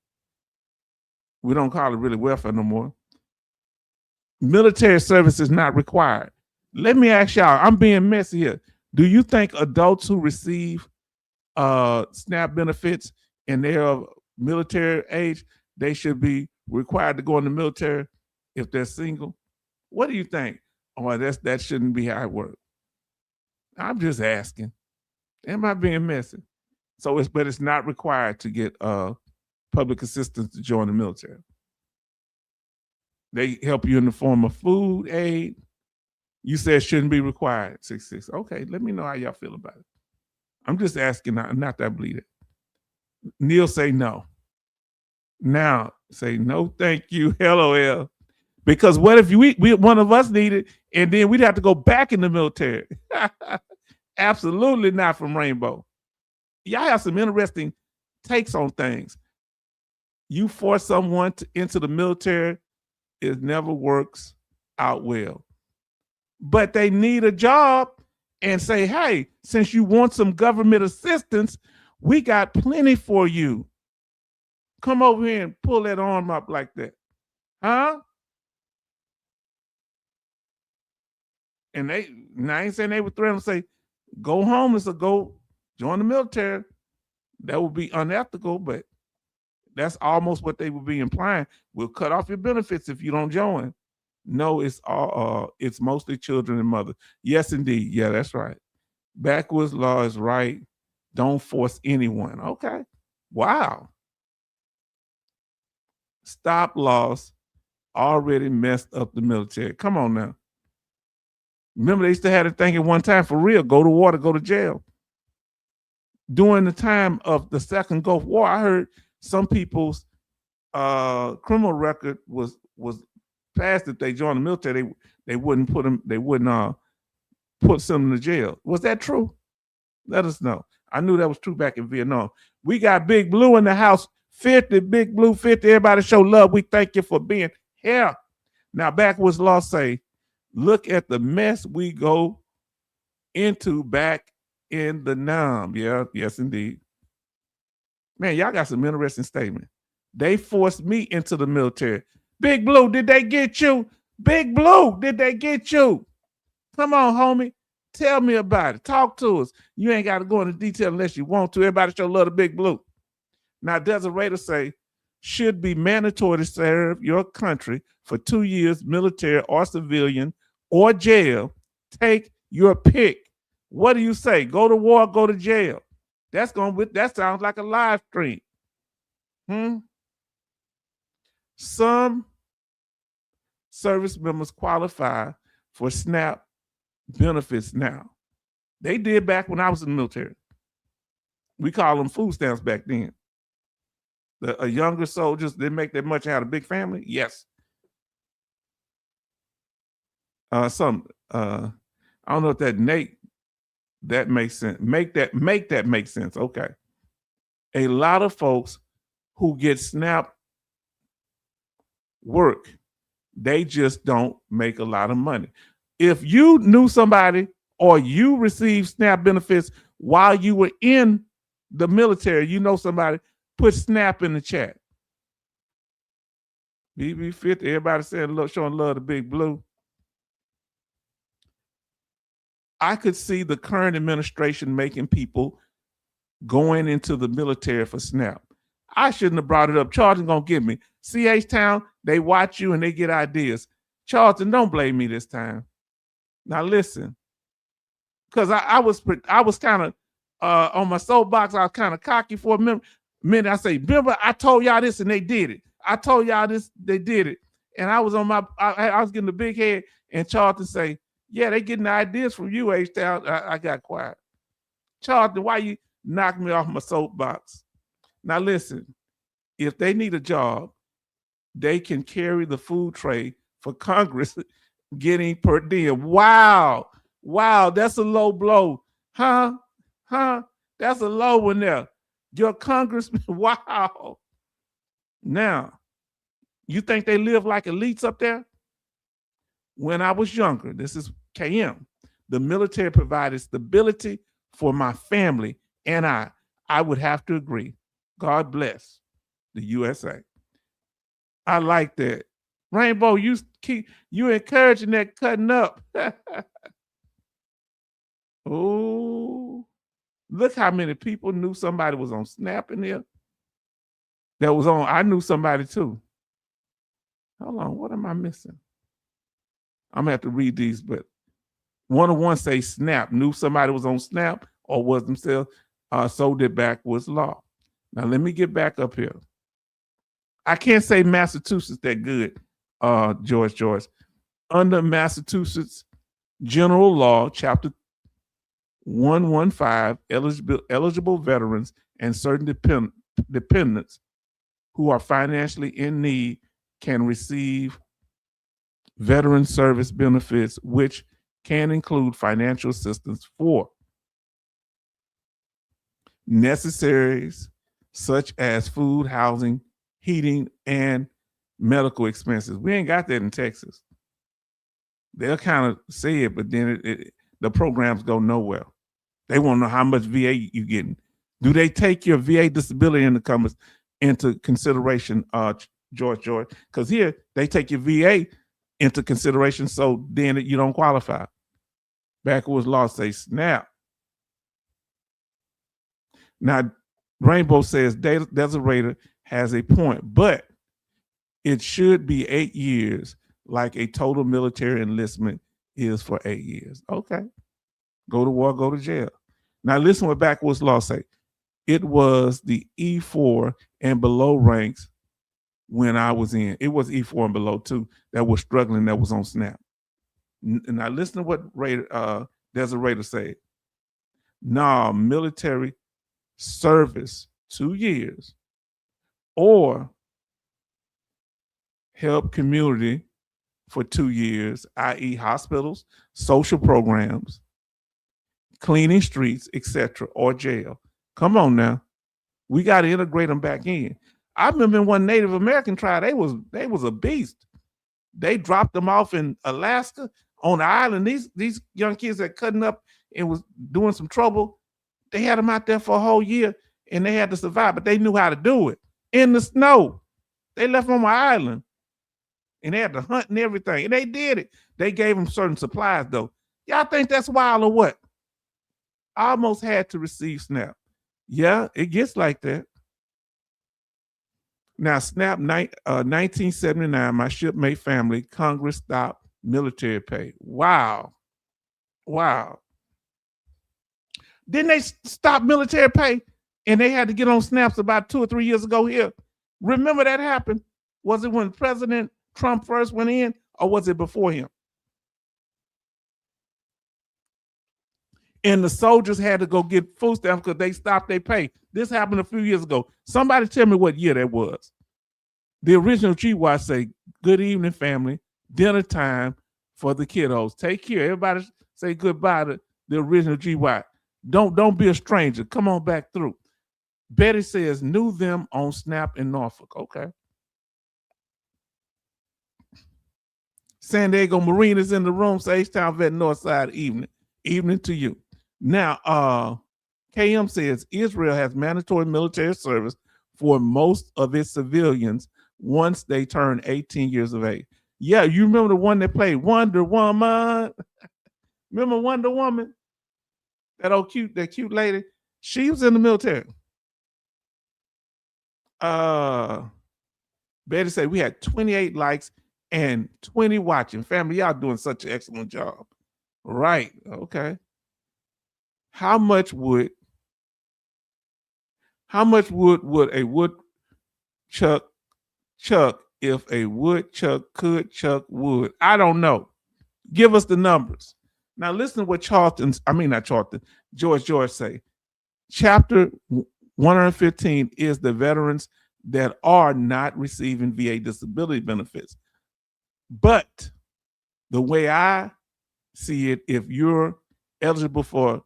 We don't call it really welfare no more. Military service is not required. Let me ask y'all, I'm being messy here. Do you think adults who receive SNAP benefits and they're of military age, they should be required to go in the military if they're single? What do you think? Oh, that shouldn't be how it works. I'm just asking. Am I being messy? So but it's not required to get public assistance to join the military. They help you in the form of food aid. You said shouldn't be required. 66. Okay, let me know how y'all feel about it. I'm just asking, not that I believe it. Neil say no. Now say no, thank you, LOL. Because what if we one of us needed, and then we'd have to go back in the military? Absolutely not from Rainbow. Y'all have some interesting takes on things. You force someone into the military, it never works out well. But they need a job and say, hey, since you want some government assistance, we got plenty for you. Come over here and pull that arm up like that. Huh? And I ain't saying they would threaten to say, go homeless or go join the military. That would be unethical, but that's almost what they would be implying. We'll cut off your benefits if you don't join. No, it's mostly children and mothers. Yes, indeed. Yeah, that's right. Backwards law is right. Don't force anyone. Okay. Wow. Stop loss already messed up the military. Come on now. Remember, they used to have a thing at one time for real. Go to war, go to jail. During the time of the Second Gulf War, I heard some people's criminal record was passed if they joined the military. They wouldn't put them. They wouldn't send them to jail. Was that true? Let us know. I knew that was true back in Vietnam. We got Big Blue in the house. 50, Big Blue 50. Everybody show love. We thank you for being here. Now, backwards law say, look at the mess we go into back in the NAM. Yeah, yes, indeed. Man, y'all got some interesting statement. They forced me into the military. Big Blue, did they get you? Big Blue, did they get you? Come on, homie. Tell me about it. Talk to us. You ain't got to go into detail unless you want to. Everybody show love to Big Blue. Now, Desiree say, should be mandatory to serve your country for 2 years, military or civilian or jail. Take your pick. What do you say? Go to war, go to jail. That sounds like a live stream. Some service members qualify for SNAP benefits now. They did back when I was in the military. We call them food stamps back then. The younger soldiers didn't make that much, had a big family. Yes. I don't know if that Nate, that makes sense. Make that make sense. Okay. A lot of folks who get SNAP work, they just don't make a lot of money. If you knew somebody or you received SNAP benefits while you were in the military, you know somebody, put SNAP in the chat. BB50, everybody saying, showing love to Big Blue. I could see the current administration making people going into the military for SNAP. I shouldn't have brought it up. Charlton gonna get me. CH-Town, they watch you and they get ideas. Charlton, don't blame me this time. Now listen, because I was kind of on my soapbox. I was kind of cocky for a minute. I say, remember, I told y'all this and they did it. I told y'all this, they did it. And I was on I was getting the big head, and Charlton say, yeah, they getting the ideas from you, H-Town. I got quiet. Charlton, why you knock me off my soapbox? Now listen, if they need a job, they can carry the food tray for Congress getting per diem. Wow, that's a low blow. Huh? That's a low one there. Your congressman, wow. Now, you think they live like elites up there? When I was younger, this is KM, the military provided stability for my family, and I would have to agree. God bless the USA. I like that. Rainbow, you encouraging that cutting up. Oh, look how many people knew somebody was on SNAP in there. That was on, I knew somebody too. Hold on, what am I missing? I'm gonna have to read these, but one say SNAP, knew somebody was on SNAP or was themselves, sold it backwards law. Now let me get back up here. I can't say Massachusetts that good, George. Under Massachusetts General Law, Chapter 115, eligible veterans and certain dependents who are financially in need can receive veteran service benefits, which can include financial assistance for necessaries such as food, housing, heating, and medical expenses. We ain't got that in Texas. They'll kind of say it, but then the programs go nowhere. They want to know how much VA you getting. Do they take your VA disability into consideration, George? Because here they take your VA into consideration, so then you don't qualify. Backwards law say SNAP. Now, Rainbow says Desiree has a point, but it should be 8 years, like a total military enlistment is for 8 years. Okay. Go to war, go to jail. Now listen what backwards law say. It was the E4 and below ranks when I was in. It was E4 and below too that was struggling, that was on SNAP. Now listen to what Desiree said. Nah, military service 2 years or help community for 2 years, i.e. hospitals, social programs, cleaning streets, etc., or jail. Come on now. We got to integrate them back in. I remember in one Native American tribe, they was a beast. They dropped them off in Alaska on the island. These young kids that cutting up and was doing some trouble, they had them out there for a whole year and they had to survive, but they knew how to do it in the snow. They left on my island and they had to hunt and everything, and they did it. They gave them certain supplies though. Y'all think that's wild or what? I almost had to receive SNAP. Yeah, it gets like that. Now, SNAP 1979, my shipmate family, Congress stopped military pay. Wow. Wow. Didn't they stop military pay and they had to get on SNAPs about 2 or 3 years ago here? Remember that happened? Was it when President Trump first went in or was it before him? And the soldiers had to go get food stamps because they stopped their pay. This happened a few years ago. Somebody tell me what year that was. The original GY say, good evening, family. Dinner time for the kiddos. Take care. Everybody say goodbye to the original GY. Don't be a stranger. Come on back through. Betty says, knew them on SNAP in Norfolk. Okay. San Diego Marine is in the room. Say H-Town Vet Northside evening. Evening to you. Now, KM says Israel has mandatory military service for most of its civilians once they turn 18 years of age. Yeah, you remember the one that played Wonder Woman? Remember Wonder Woman? That cute lady? She was in the military. Betty said we had 28 likes and 20 watching. Family, y'all doing such an excellent job. Right. Okay. How much would a woodchuck chuck if a woodchuck could chuck wood? I don't know. Give us the numbers. Now listen to what George say. Chapter 115 is the veterans that are not receiving VA disability benefits. But the way I see it, if you're eligible for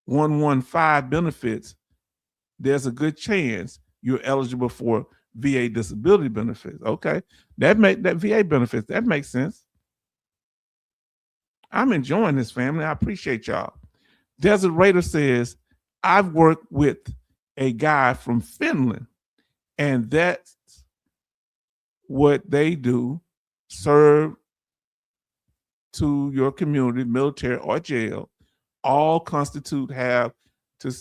115 benefits, there's a good chance you're eligible for VA disability benefits. Okay, that VA benefits, that makes sense. I'm enjoying this, family. I appreciate y'all. Desert Raider says, I've worked with a guy from Finland, and that's what they do, serve to your community, military or jail. All constitute have to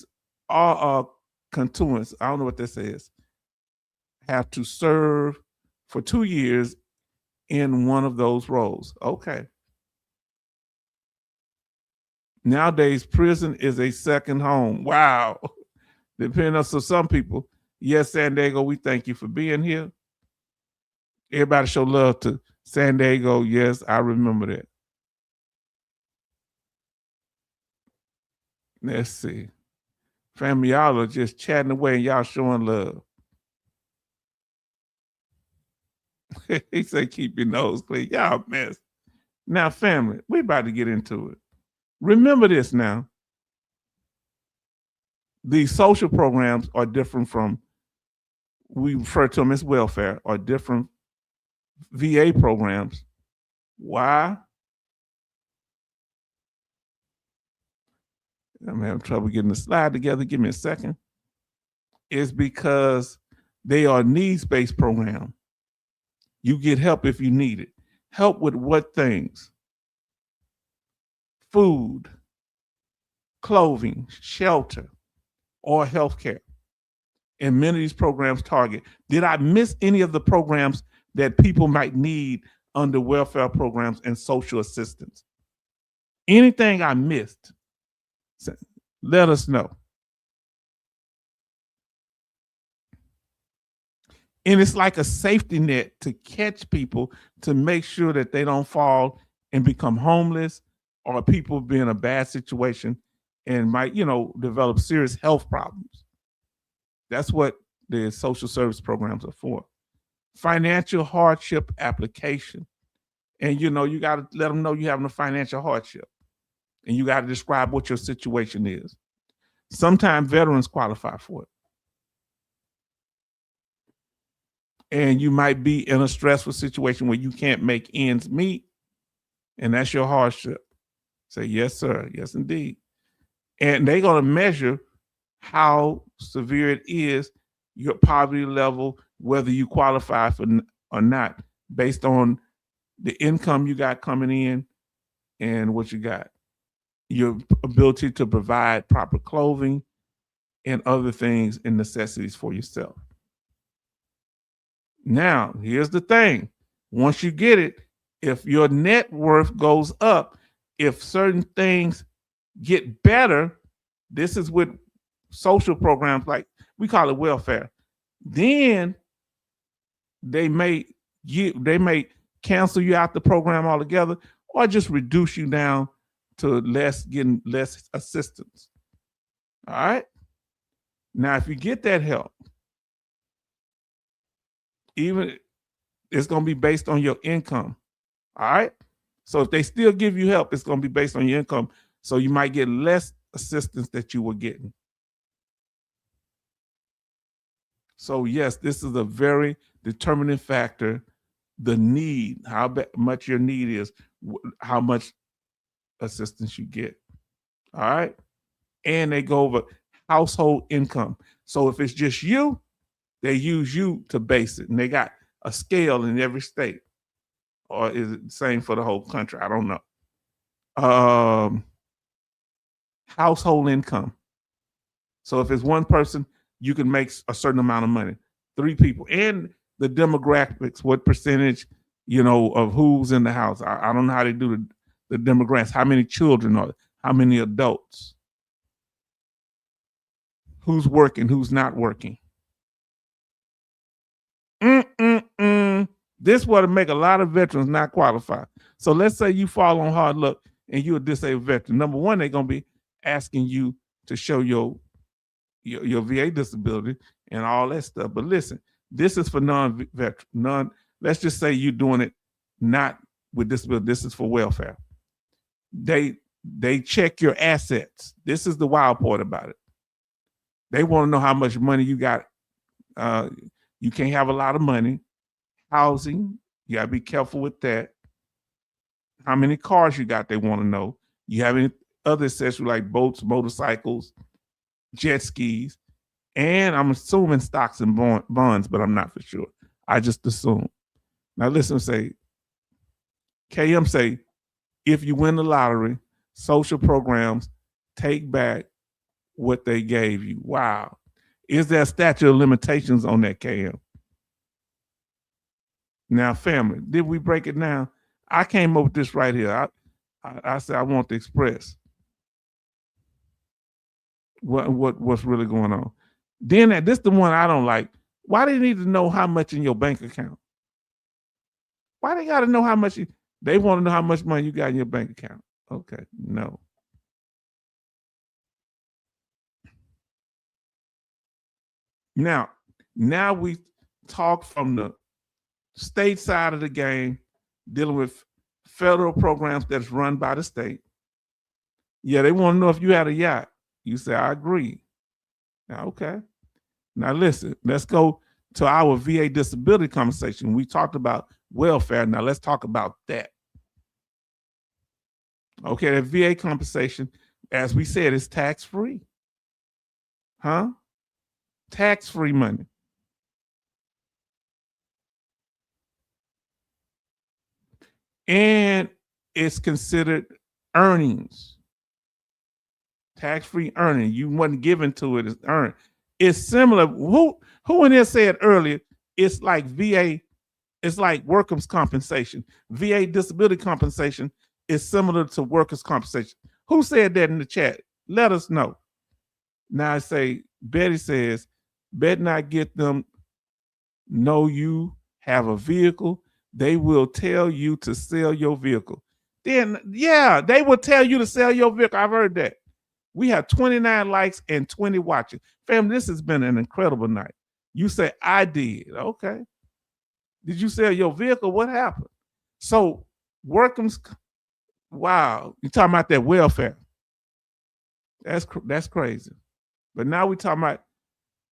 all continuance. I don't know what that says. Have to serve for 2 years in one of those roles. Okay. Nowadays, prison is a second home. Wow. Depending on some people. Yes, San Diego, we thank you for being here. Everybody show love to San Diego. Yes, I remember that. Let's see. Family, y'all are just chatting away and y'all showing love. He said, keep your nose clean. Y'all mess. Now, family, we about to get into it. Remember this now. These social programs are different from, we refer to them as welfare, are different VA programs. Why? I'm having trouble getting the slide together. Give me a second. It's because they are needs-based program. You get help if you need it. Help with what things? Food, clothing, shelter, or healthcare. And many of these programs target. Did I miss any of the programs that people might need under welfare programs and social assistance? Anything I missed? Let us know. And it's like a safety net to catch people, to make sure that they don't fall and become homeless, or people be in a bad situation and might, develop serious health problems. That's what the social service programs are for. Financial hardship application. And, you got to let them know you're having a financial hardship. and you got to describe what your situation is. Sometimes veterans qualify for it. And you might be in a stressful situation where you can't make ends meet, and that's your hardship. Say, yes, sir. Yes, indeed. And they're going to measure how severe it is, your poverty level, whether you qualify for or not, based on the income you got coming in and what you got, your ability to provide proper clothing and other things and necessities for yourself. Now, here's the thing. Once you get it, if your net worth goes up, if certain things get better, this is with social programs, like we call it welfare, then they may cancel you out the program altogether, or just reduce you down to getting less assistance. All right. Now, if you get that help, even it's going to be based on your income. All right. So if they still give you help, it's going to be based on your income. So you might get less assistance that you were getting. So yes, this is a very determining factor. The need, how much your need is, how much assistance you get. All right. And they go over household income. So if it's just you, they use you to base it. And they got a scale in every state. Or is it the same for the whole country? I don't know. Household income. So if it's one person, you can make a certain amount of money. 3 people. And the demographics, what percentage, of who's in the house. I don't know how they do the demographics. How many children are there? How many adults? Who's working? Who's not working? This would make a lot of veterans not qualify. So let's say you fall on hard luck and you're a disabled veteran. Number one, they're going to be asking you to show your VA disability and all that stuff. But listen, this is for non-veteran. Let's just say you're doing it not with disability. This is for welfare. They check your assets. This is the wild part about it. They want to know how much money you got. You can't have a lot of money. Housing, you got to be careful with that. How many cars you got, they want to know. You have any other accessories like boats, motorcycles, jet skis, and I'm assuming stocks and bonds, but I'm not for sure. I just assume. Now listen, KM say, if you win the lottery, social programs take back what they gave you. Wow. Is there a statute of limitations on that, KM? Now, family, did we break it down? I came up with this right here. I said I want to express what's really going on. Then this is the one I don't like. Why do they need to know how much in your bank account? Why they got to know how much? They want to know how much money you got in your bank account. Okay, no. Now we talk from the state side of the game, dealing with federal programs that's run by the state. Yeah, they want to know if you had a yacht. You say, I agree. Now, okay. Now listen, let's go to our VA disability conversation. We talked about welfare. Now let's talk about that. Okay, the VA compensation, as we said, is tax-free. Huh? Tax-free money. And it's considered earnings. Tax-free earning. You wasn't given to it as earned. It's similar. Who in there said earlier, it's like VA, it's like workers' compensation. VA disability compensation is similar to workers' compensation. Who said that in the chat? Let us know. Now I say, Betty says, better not get them know you have a vehicle. They will tell you to sell your vehicle. Then, yeah, they will tell you to sell your vehicle. I've heard that. We have 29 likes and 20 watching. Fam, this has been an incredible night. You say, I did. Okay. Did you sell your vehicle? What happened? So workers' Wow. You're talking about that welfare. That's crazy. But now we're talking about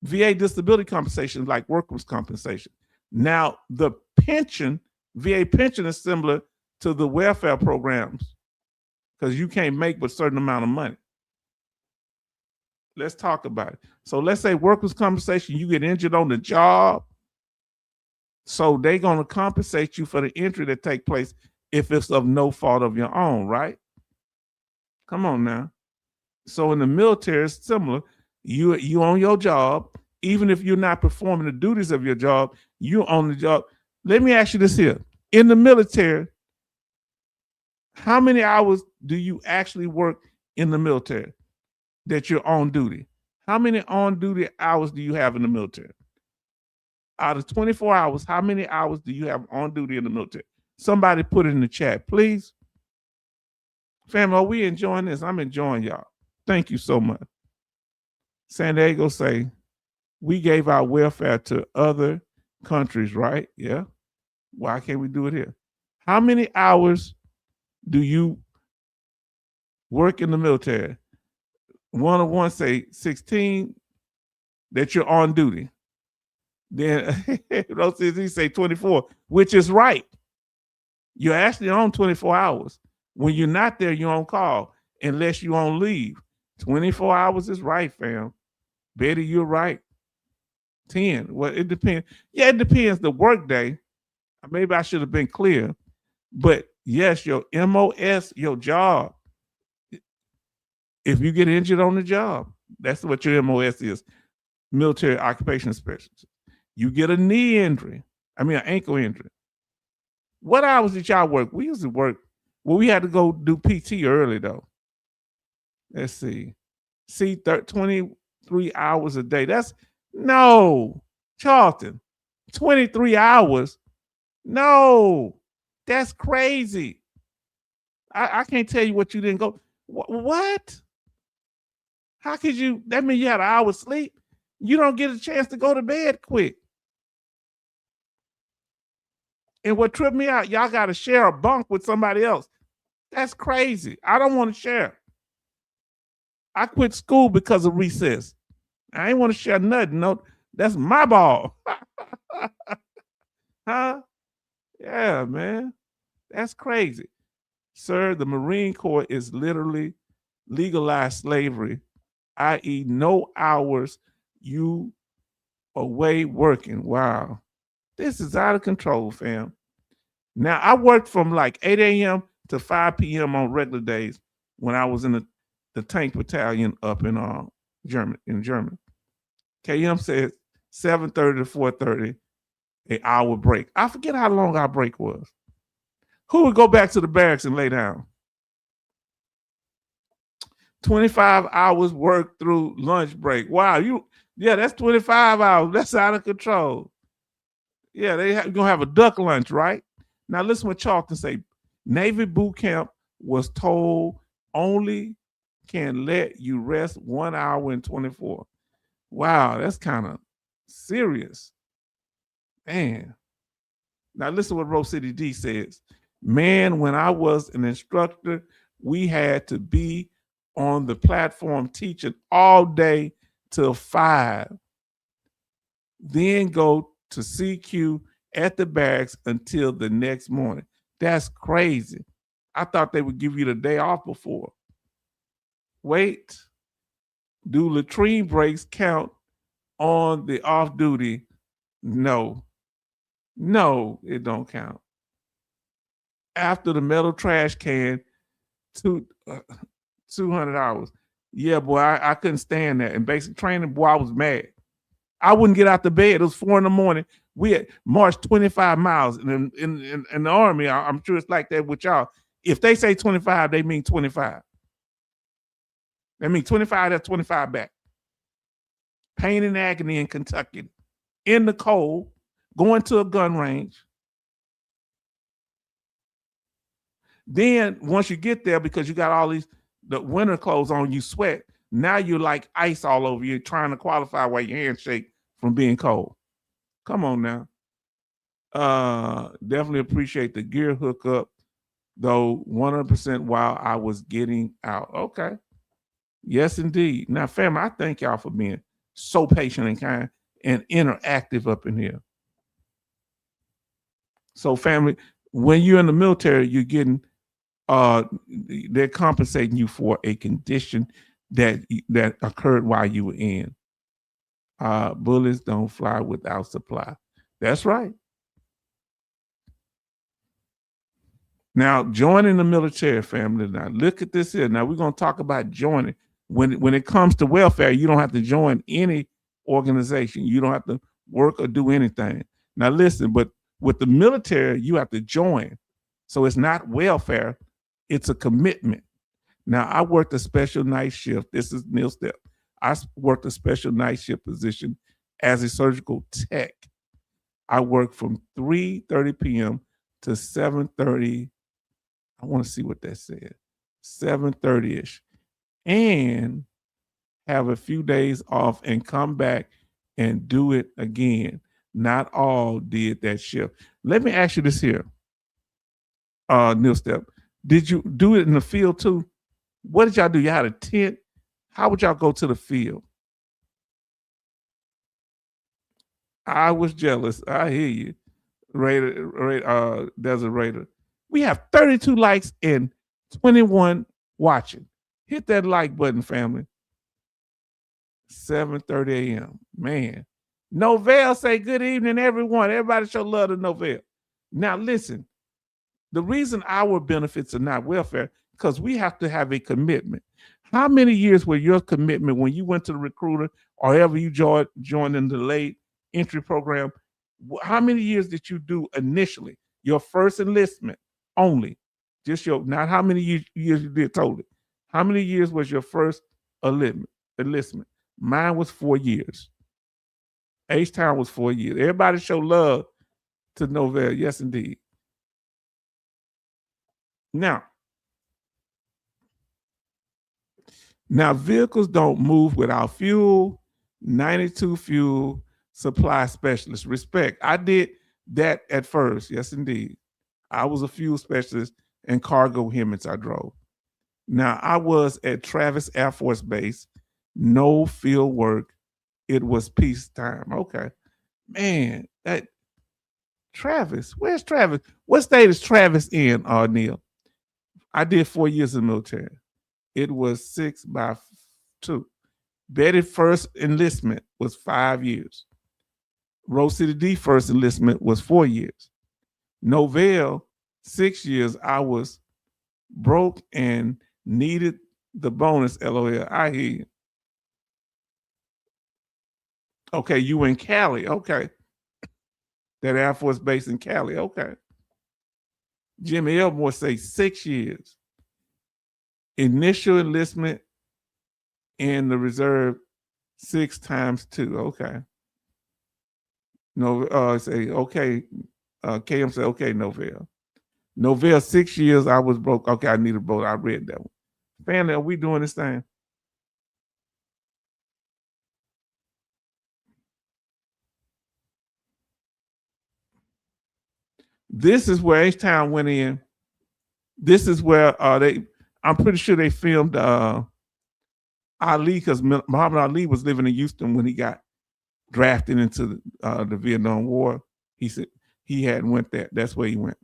VA disability compensation, like workers' compensation. Now, the pension, VA pension is similar to the welfare programs because you can't make but a certain amount of money. Let's talk about it. So let's say workers' compensation, you get injured on the job. So they're going to compensate you for the injury that take place if it's of no fault of your own, right? Come on now. So in the military, it's similar. You on your job, even if you're not performing the duties of your job, you on the job. Let me ask you this here. In the military, how many hours do you actually work in the military that you're on duty? How many on duty hours do you have in the military? Out of 24 hours, how many hours do you have on duty in the military? Somebody put it in the chat, please. Family, are we enjoying this? I'm enjoying y'all. Thank you so much. San Diego say, we gave our welfare to other countries, right? Yeah. Why can't we do it here? How many hours do you work in the military? One say 16 that you're on duty. Then he say 24, which is right. You're actually on 24 hours. When you're not there, you're on call, unless you're on leave. 24 hours is right, fam. Betty, you're right. 10. Well, it depends. Yeah, it depends the work day. Maybe I should have been clear. But yes, your MOS, your job, if you get injured on the job, that's what your MOS is, military occupation specialist. You get a knee injury, an ankle injury. What hours did y'all work? We used to work, well, we had to go do PT early though. Let's see. 23 hours a day. No, Charlton, 23 hours. No, that's crazy. I can't tell you what you didn't go. What? How could you? That means you had an hour's sleep. You don't get a chance to go to bed quick. And what tripped me out, y'all got to share a bunk with somebody else. That's crazy. I don't want to share. I quit school because of recess. I ain't want to share nothing. No, that's my ball. Huh? Yeah, man. That's crazy. Sir, the Marine Corps is literally legalized slavery, i.e. no hours you away working. Wow. This is out of control, fam. Now, I worked from like 8 a.m. to 5 p.m. on regular days when I was in the tank battalion up in Germany. KM said 7:30 to 4:30, an hour break. I forget how long our break was. Who would go back to the barracks and lay down? 25 hours work through lunch break. Wow, that's 25 hours. That's out of control. Yeah, you're going to have a duck lunch, right? Now listen what Charlton say. Navy boot camp was told only can let you rest 1 hour and 24. Wow, that's kind of serious. Man. Now listen what Rose City D says. Man, when I was an instructor, we had to be on the platform teaching all day till 5. Then go to CQ at the barracks until the next morning. That's crazy. I thought they would give you the day off before. Wait. Do latrine breaks count on the off duty? No. No, it don't count. After the metal trash can, 200 hours. Yeah, boy, I couldn't stand that. And basic training, boy, I was mad. I wouldn't get out the bed. It was 4 a.m. We had marched 25 miles. And in the Army, I'm sure it's like that with y'all. If they say 25, they mean 25. That means 25, that's 25 back. Pain and agony in Kentucky. In the cold, going to a gun range. Then once you get there, because you got all the winter clothes on, you sweat. Now you're like ice all over you, trying to qualify while your hands shake from being cold. Come on now. Definitely appreciate the gear hookup. though 100% while I was getting out. Okay. Yes, indeed. Now, family, I thank y'all for being so patient and kind and interactive up in here. So, family, when you're in the military, you're getting they're compensating you for a condition that occurred while you were in. Bullets don't fly without supply. That's right. Now, joining the military, family. Now, look at this here. Now, we're going to talk about joining. When it comes to welfare, you don't have to join any organization. You don't have to work or do anything. Now, listen, but with the military, you have to join. So it's not welfare. It's a commitment. Now, I worked a special night shift. This is Neil Step. I worked a special night shift position as a surgical tech. I worked from 3:30 p.m. to 7:30. I want to see what that said. 7:30-ish. And have a few days off and come back and do it again. Not all did that shift. Let me ask you this here, Neil Step. Did you do it in the field too? What did y'all do? You had a tent? How would y'all go to the field? I was jealous. I hear you. Desert Raider. We have 32 likes and 21 watching. Hit that like button, family. 7:30 a.m. Man. Novell say good evening, everyone. Everybody show love to Novell. Now listen, the reason our benefits are not welfare, because we have to have a commitment. How many years were your commitment when you went to the recruiter or ever you joined in the late entry program? How many years did you do initially? Your first enlistment only. Just not how many years you did totally. How many years was your first enlistment? Mine was 4 years. H-Town was 4 years. Everybody show love to Novell. Yes, indeed. Now, vehicles don't move without fuel. 92 fuel supply specialist. Respect. I did that at first. Yes, indeed. I was a fuel specialist and cargo Hemmets I drove. Now, I was at Travis Air Force Base. No field work. It was peacetime. Okay. Man, that Travis. Where's Travis? What state is Travis in, Neil? I did 4 years in the military. It was 6x2. Betty first enlistment was 5 years. Rose City D first enlistment was 4 years. Novell, 6 years. I was broke and needed the bonus. LOL. I hear you. Okay, you in Cali. Okay. That Air Force Base in Cali. Okay. Jimmy Elmore say 6 years. Initial enlistment in the reserve 6 times 2. Okay. No, say okay. KM said okay. Novell. Novell 6 years. I was broke. Okay, I need a boat. I read that one. Family, are we doing this thing? This is where H-Town went in. This is where I'm pretty sure they filmed Ali, because Muhammad Ali was living in Houston when he got drafted into the Vietnam War. He said he hadn't went there. That's where he went.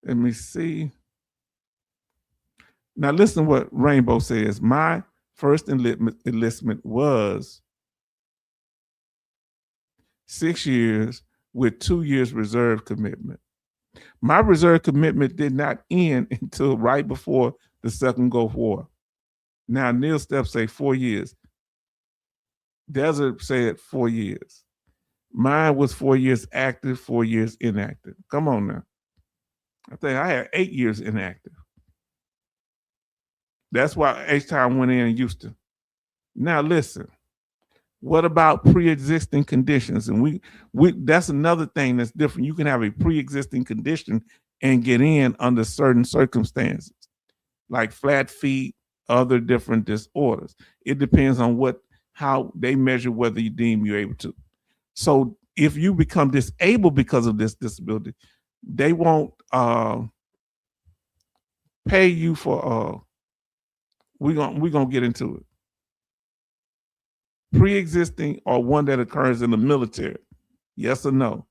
Let me see. Now listen to what Rainbow says. My first enlistment was 6 years with 2 years reserve commitment. My reserve commitment did not end until right before the Second Gulf War. Now Neil Stepp say 4 years. Desert said 4 years. Mine was 4 years active, 4 years inactive. Come on now. I think I had 8 years inactive. That's why H-Town went in Houston. Now listen, what about pre-existing conditions? And we that's another thing that's different. You can have a pre-existing condition and get in under certain circumstances, like flat feet, other different disorders. It depends on how they measure whether you deem you're able to. So if you become disabled because of this disability, they won't pay you for we're gonna get into it. Pre-existing or one that occurs in the military. Yes or no?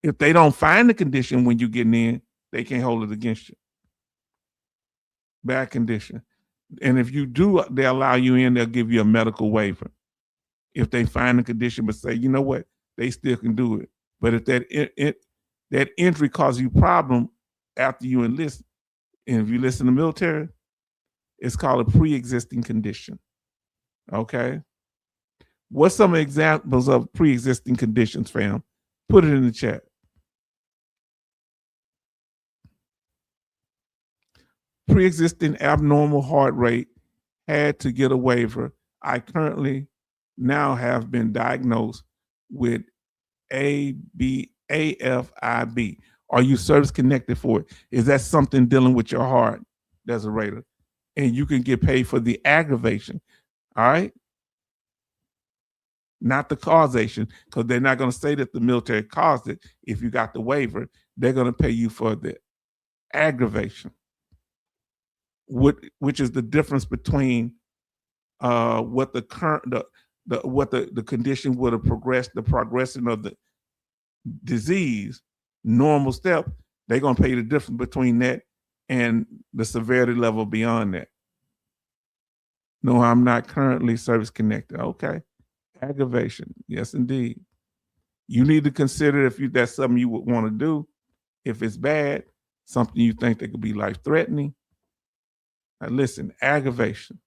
If they don't find the condition when you're getting in, they can't hold it against you. Bad condition. And if you do, they allow you in, they'll give you a medical waiver. If they find the condition, but say, you know what, they still can do it. But if that injury causes you problem after you enlist, and if you enlist in the military, it's called a pre-existing condition. Okay? What's some examples of pre-existing conditions, fam? Put it in the chat. Pre-existing abnormal heart rate, had to get a waiver. I currently now have been diagnosed with AFib. Are you service connected for it? Is that something dealing with your heart, Desiree? And you can get paid for the aggravation. All right? Not the causation, because they're not going to say that the military caused it. If you got the waiver, they're going to pay you for the aggravation, which is the difference between what the current what the condition would have progressed, the progression of the disease, normal step. They're going to pay the difference between that and the severity level beyond that. No, I'm not currently service connected. Okay. Aggravation. Yes, indeed. You need to consider if that's something you would want to do. If it's bad, something you think that could be life-threatening. Now listen, aggravation.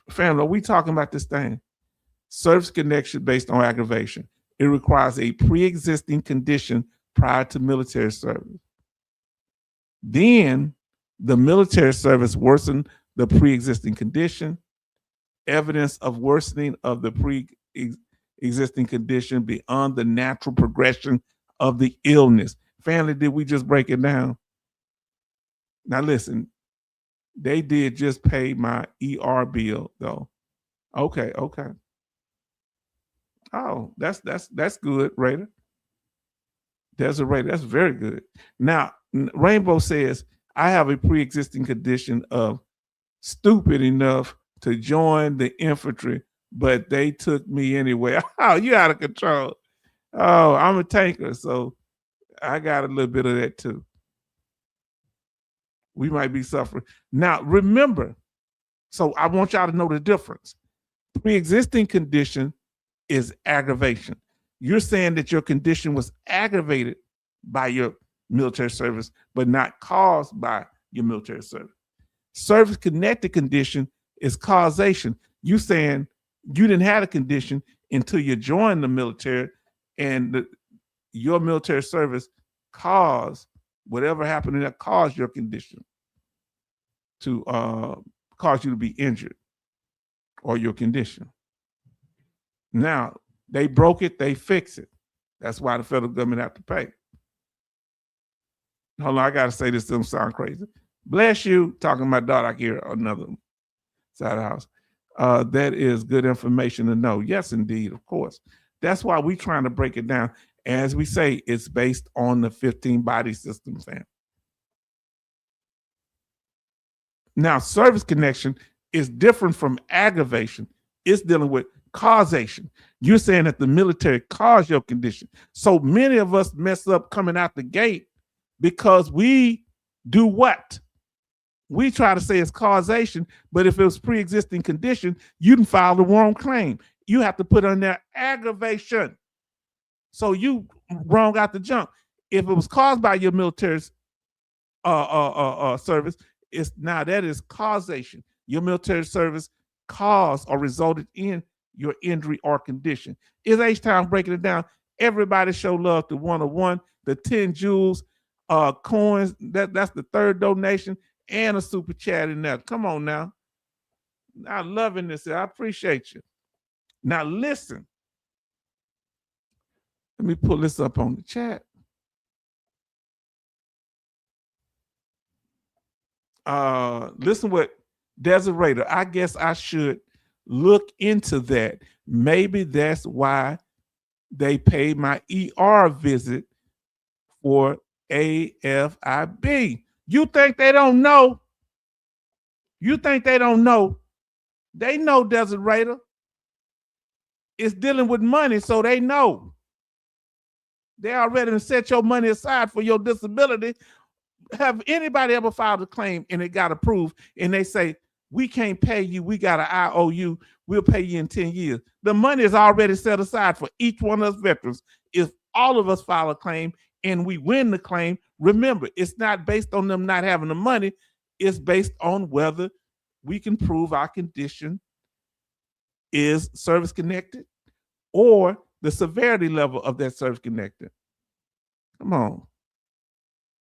Family, are we talking about this thing? Service connection based on aggravation. It requires a pre-existing condition prior to military service. Then the military service worsened the pre-existing condition. Evidence of worsening of the pre-existing condition beyond the natural progression of the illness. Family, did we just break it down? Now listen, they did just pay my ER bill though. Okay. Oh, that's good, Raider. Desiree, that's very good. Now, Rainbow says, I have a pre-existing condition of stupid enough to join the infantry, but they took me anyway. Oh, you out of control. Oh, I'm a tanker, so I got a little bit of that too. We might be suffering. Now, remember, so I want y'all to know the difference. Pre-existing condition is aggravation. You're saying that your condition was aggravated by your military service, but not caused by your military service. Service-connected condition is causation. You saying you didn't have a condition until you joined the military, and your military service caused whatever happened that caused your condition to cause you to be injured or your condition. Now, they broke it, they fix it. That's why the federal government have to pay. Hold on, I got to say this, doesn't sound crazy. Bless you, talking to my daughter, I hear another side of the house. That is good information to know. Yes, indeed, of course. That's why we're trying to break it down. As we say, it's based on the 15 body system, fam. Now, service connection is different from aggravation. It's dealing with causation. You're saying that the military caused your condition. So many of us mess up coming out the gate because we do what? We try to say it's causation, but if it was pre-existing condition, you can file the wrong claim. You have to put on there aggravation. So you wrong out the jump. If it was caused by your military's service, that is causation. Your military service caused or resulted in your injury or condition. It's H-Town breaking it down. Everybody show love to 101, the 10 jewels, coins. That's the third donation and a super chat in there. Come on now. I'm loving this. I appreciate you. Now listen. Let me pull this up on the chat. Listen what Desiree, I guess I should look into that. Maybe that's why they paid my ER visit for AFIB. You think they don't know? You think they don't know? They know, Desert Raider. It's dealing with money, so they know. They already set your money aside for your disability. Have anybody ever filed a claim and it got approved and they say, we can't pay you, we got an IOU, we'll pay you in 10 years. The money is already set aside for each one of us veterans. If all of us file a claim and we win the claim, remember, it's not based on them not having the money, it's based on whether we can prove our condition is service connected or the severity level of that service connected. Come on.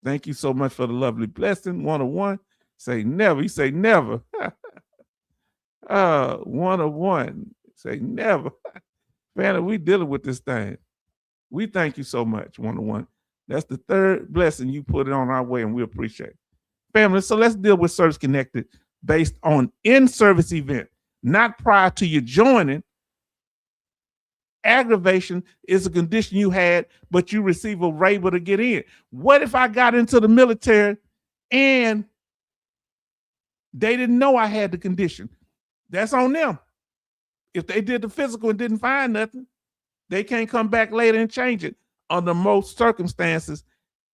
Thank you so much for the lovely blessing. 101. Say never. You say never. 101. Say never. Family, we dealing with this thing. We thank you so much, 101. That's the third blessing you put it on our way, and we appreciate it. Family, so let's deal with service connected based on in-service event, not prior to you joining. Aggravation is a condition you had, but you receive a waiver to get in. What if I got into the military and they didn't know I had the condition? That's on them. If they did the physical and didn't find nothing, they can't come back later and change it. Under most circumstances,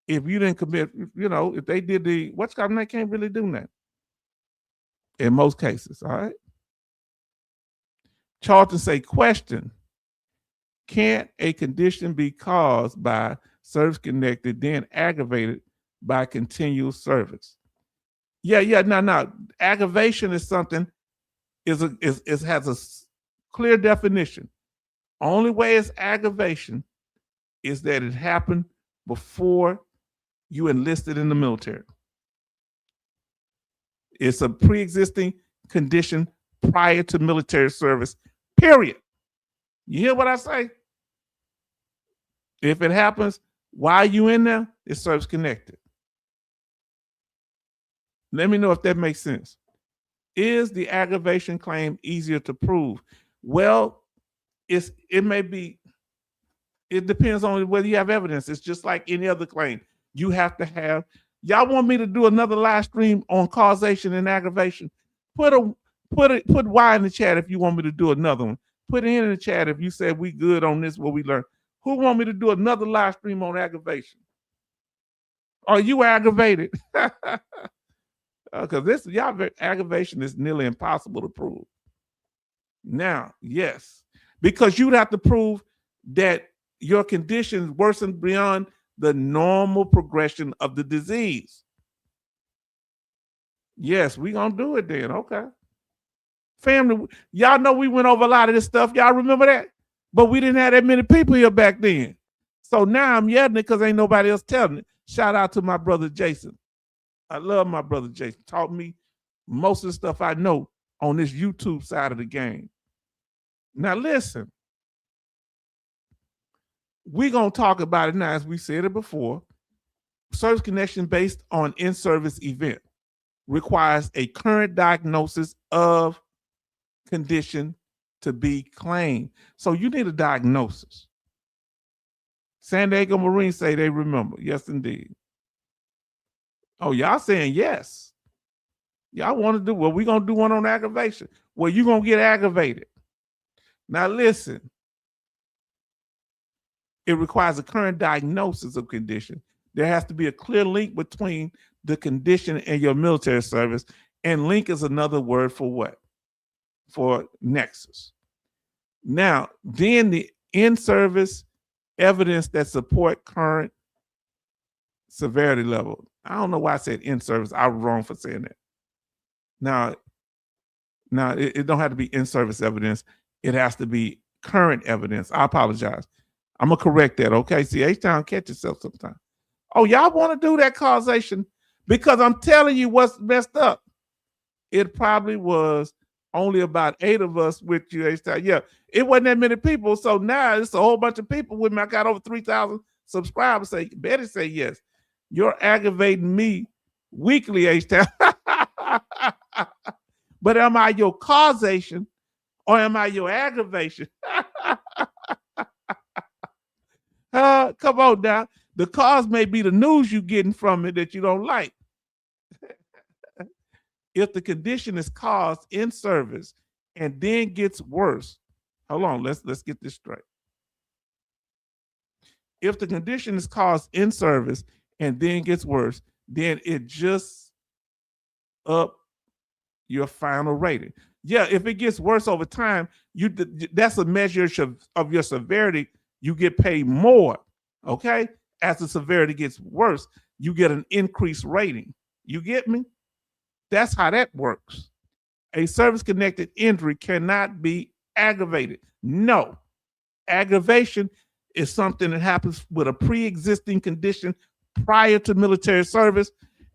if you didn't commit, if they did the what's called, they can't really do that. In most cases, all right? Charlton say, question. Can't a condition be caused by service connected, then aggravated by continual service? Yeah. No. Aggravation is something has a clear definition. Only way it's aggravation is that it happened before you enlisted in the military. It's a pre-existing condition prior to military service, period. You hear what I say? If it happens while you in there, it's service connected. Let me know if that makes sense. Is the aggravation claim easier to prove? Well, it may be. It depends on whether you have evidence. It's just like any other claim. You have to have. Y'all want me to do another live stream on causation and aggravation? Put Y in the chat if you want me to do another one. Put it in the chat if you said we good on this, what we learned. Who want me to do another live stream on aggravation? Are you aggravated? Because aggravation is nearly impossible to prove. Now, yes, because you'd have to prove that your condition worsened beyond the normal progression of the disease. Yes, we're going to do it then. Okay. Family, y'all know we went over a lot of this stuff. Y'all remember that? But we didn't have that many people here back then. So now I'm yelling it because ain't nobody else telling it. Shout out to my brother Jason. I love my brother Jason. Taught me most of the stuff I know on this YouTube side of the game. Now listen. We're going to talk about it now, as we said it before. Service connection based on in-service event requires a current diagnosis of condition to be claimed. So you need a diagnosis. San Diego Marines say they remember. Yes, indeed. Oh, y'all saying yes. Y'all want to do, well, we're going to do one on aggravation. Well, you're going to get aggravated. Now, listen. It requires a current diagnosis of condition. There has to be a clear link between the condition and your military service. And link is another word for what? For nexus. Now, then the in-service evidence that support current severity level. I don't know why I said in-service. I was wrong for saying that. Now it don't have to be in-service evidence. It has to be current evidence. I apologize. I'm going to correct that, okay? See, H-Town catch yourself sometimes. Oh, y'all want to do that causation? Because I'm telling you what's messed up. It probably was only about 8 of us with you, H-Town. Yeah, it wasn't that many people. So now it's a whole bunch of people with me. I got over 3,000 subscribers. Say, Betty say yes. You're aggravating me weekly, H-Town. But am I your causation or am I your aggravation? Come on now. The cause may be the news you're getting from it that you don't like. If the condition is caused in service and then gets worse, hold on, let's get this straight. If the condition is caused in service and then gets worse, then it just up your final rating. Yeah, if it gets worse over time, that's a measure of your severity. You get paid more, okay? As the severity gets worse, you get an increased rating. You get me? That's how that works. A service-connected injury cannot be aggravated. No. Aggravation is something that happens with a pre-existing condition prior to military service,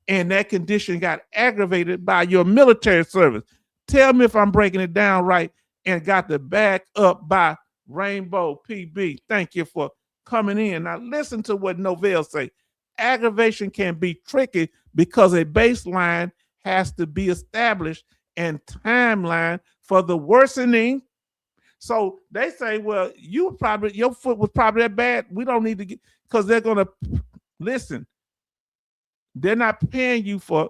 and that condition got aggravated by your military service. Tell me if I'm breaking it down right and got the back up by Rainbow PB. Thank you for coming in. Now listen to what Novell say. Aggravation can be tricky because a baseline has to be established and timeline for the worsening. So they say, well, your foot was probably that bad. We don't need to get, because they're going to listen. They're not paying you for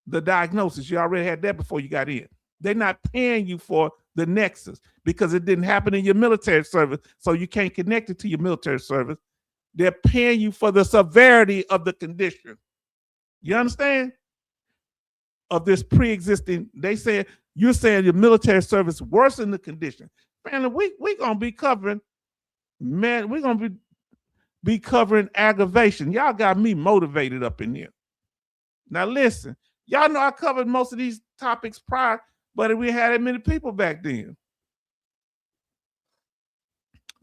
the diagnosis. You already had that before you got in. They're not paying you for the nexus because it didn't happen in your military service, so you can't connect it to your military service. They're paying you for the severity of the condition. You understand? Of this pre-existing, they say you're saying your military service worsened the condition. Man, we're gonna be covering, man, we're gonna be covering aggravation. Y'all got me motivated up in here. Now listen, y'all know I covered most of these topics prior, but we had that many people back then.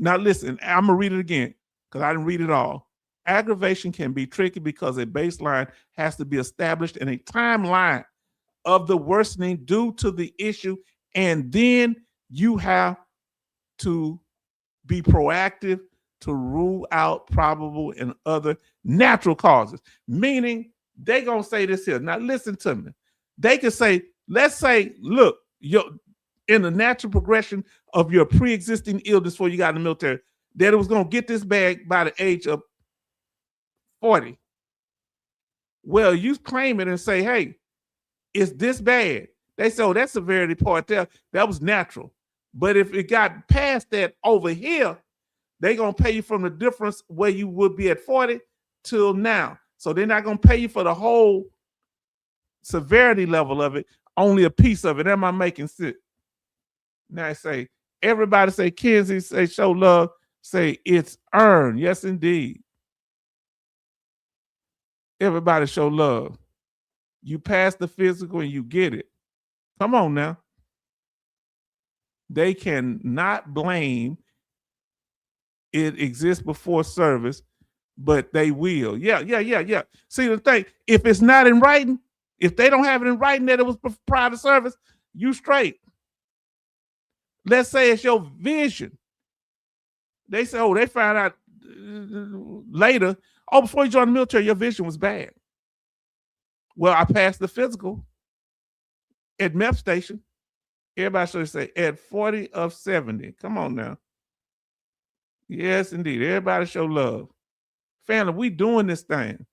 Now listen, I'm gonna read it again because I didn't read it all. Aggravation can be tricky because a baseline has to be established in a timeline of the worsening due to the issue, and then you have to be proactive to rule out probable and other natural causes. Meaning, they gonna say this here. Now listen to me. They can say, let's say, look, in the natural progression of your pre-existing illness before you got in the military, that it was gonna get this bad by the age of 40. Well, you claim it and say, hey, it's this bad. They say, oh, that severity part there, that was natural. But if it got past that over here, they're going to pay you from the difference where you would be at 40 till now. So they're not going to pay you for the whole severity level of it, only a piece of it. Am I making sense? Now I say, everybody say, Kenzie, say, show love, say, it's earned. Yes, indeed. Everybody show love. You pass the physical and you get it. Come on now. They cannot blame it exists before service, but they will. Yeah. See the thing, if it's not in writing, if they don't have it in writing that it was prior to service, you straight. Let's say it's your vision. They say, oh, they found out later, oh, before you joined the military, your vision was bad. Well, I passed the physical at MEP station. Everybody should say at 40 of 70. Come on now. Yes, indeed. Everybody show love. Family, we doing this thing.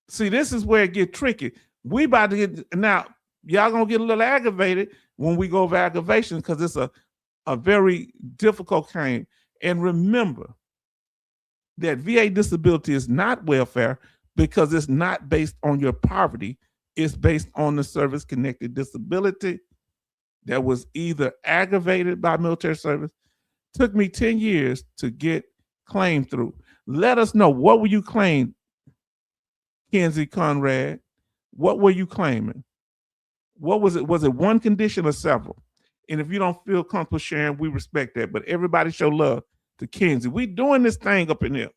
See, this is where it get tricky. We about to get, now, y'all gonna get a little aggravated when we go over aggravation because it's a very difficult claim. And remember that VA disability is not welfare because it's not based on your poverty. It's based on the service-connected disability that was either aggravated by military service. Took me 10 years to get claimed through. Let us know, what were you claiming, Kenzie Conrad? What were you claiming? What was it? Was it one condition or several? And if you don't feel comfortable sharing, we respect that. But everybody show love to Kenzie. We doing this thing up in here.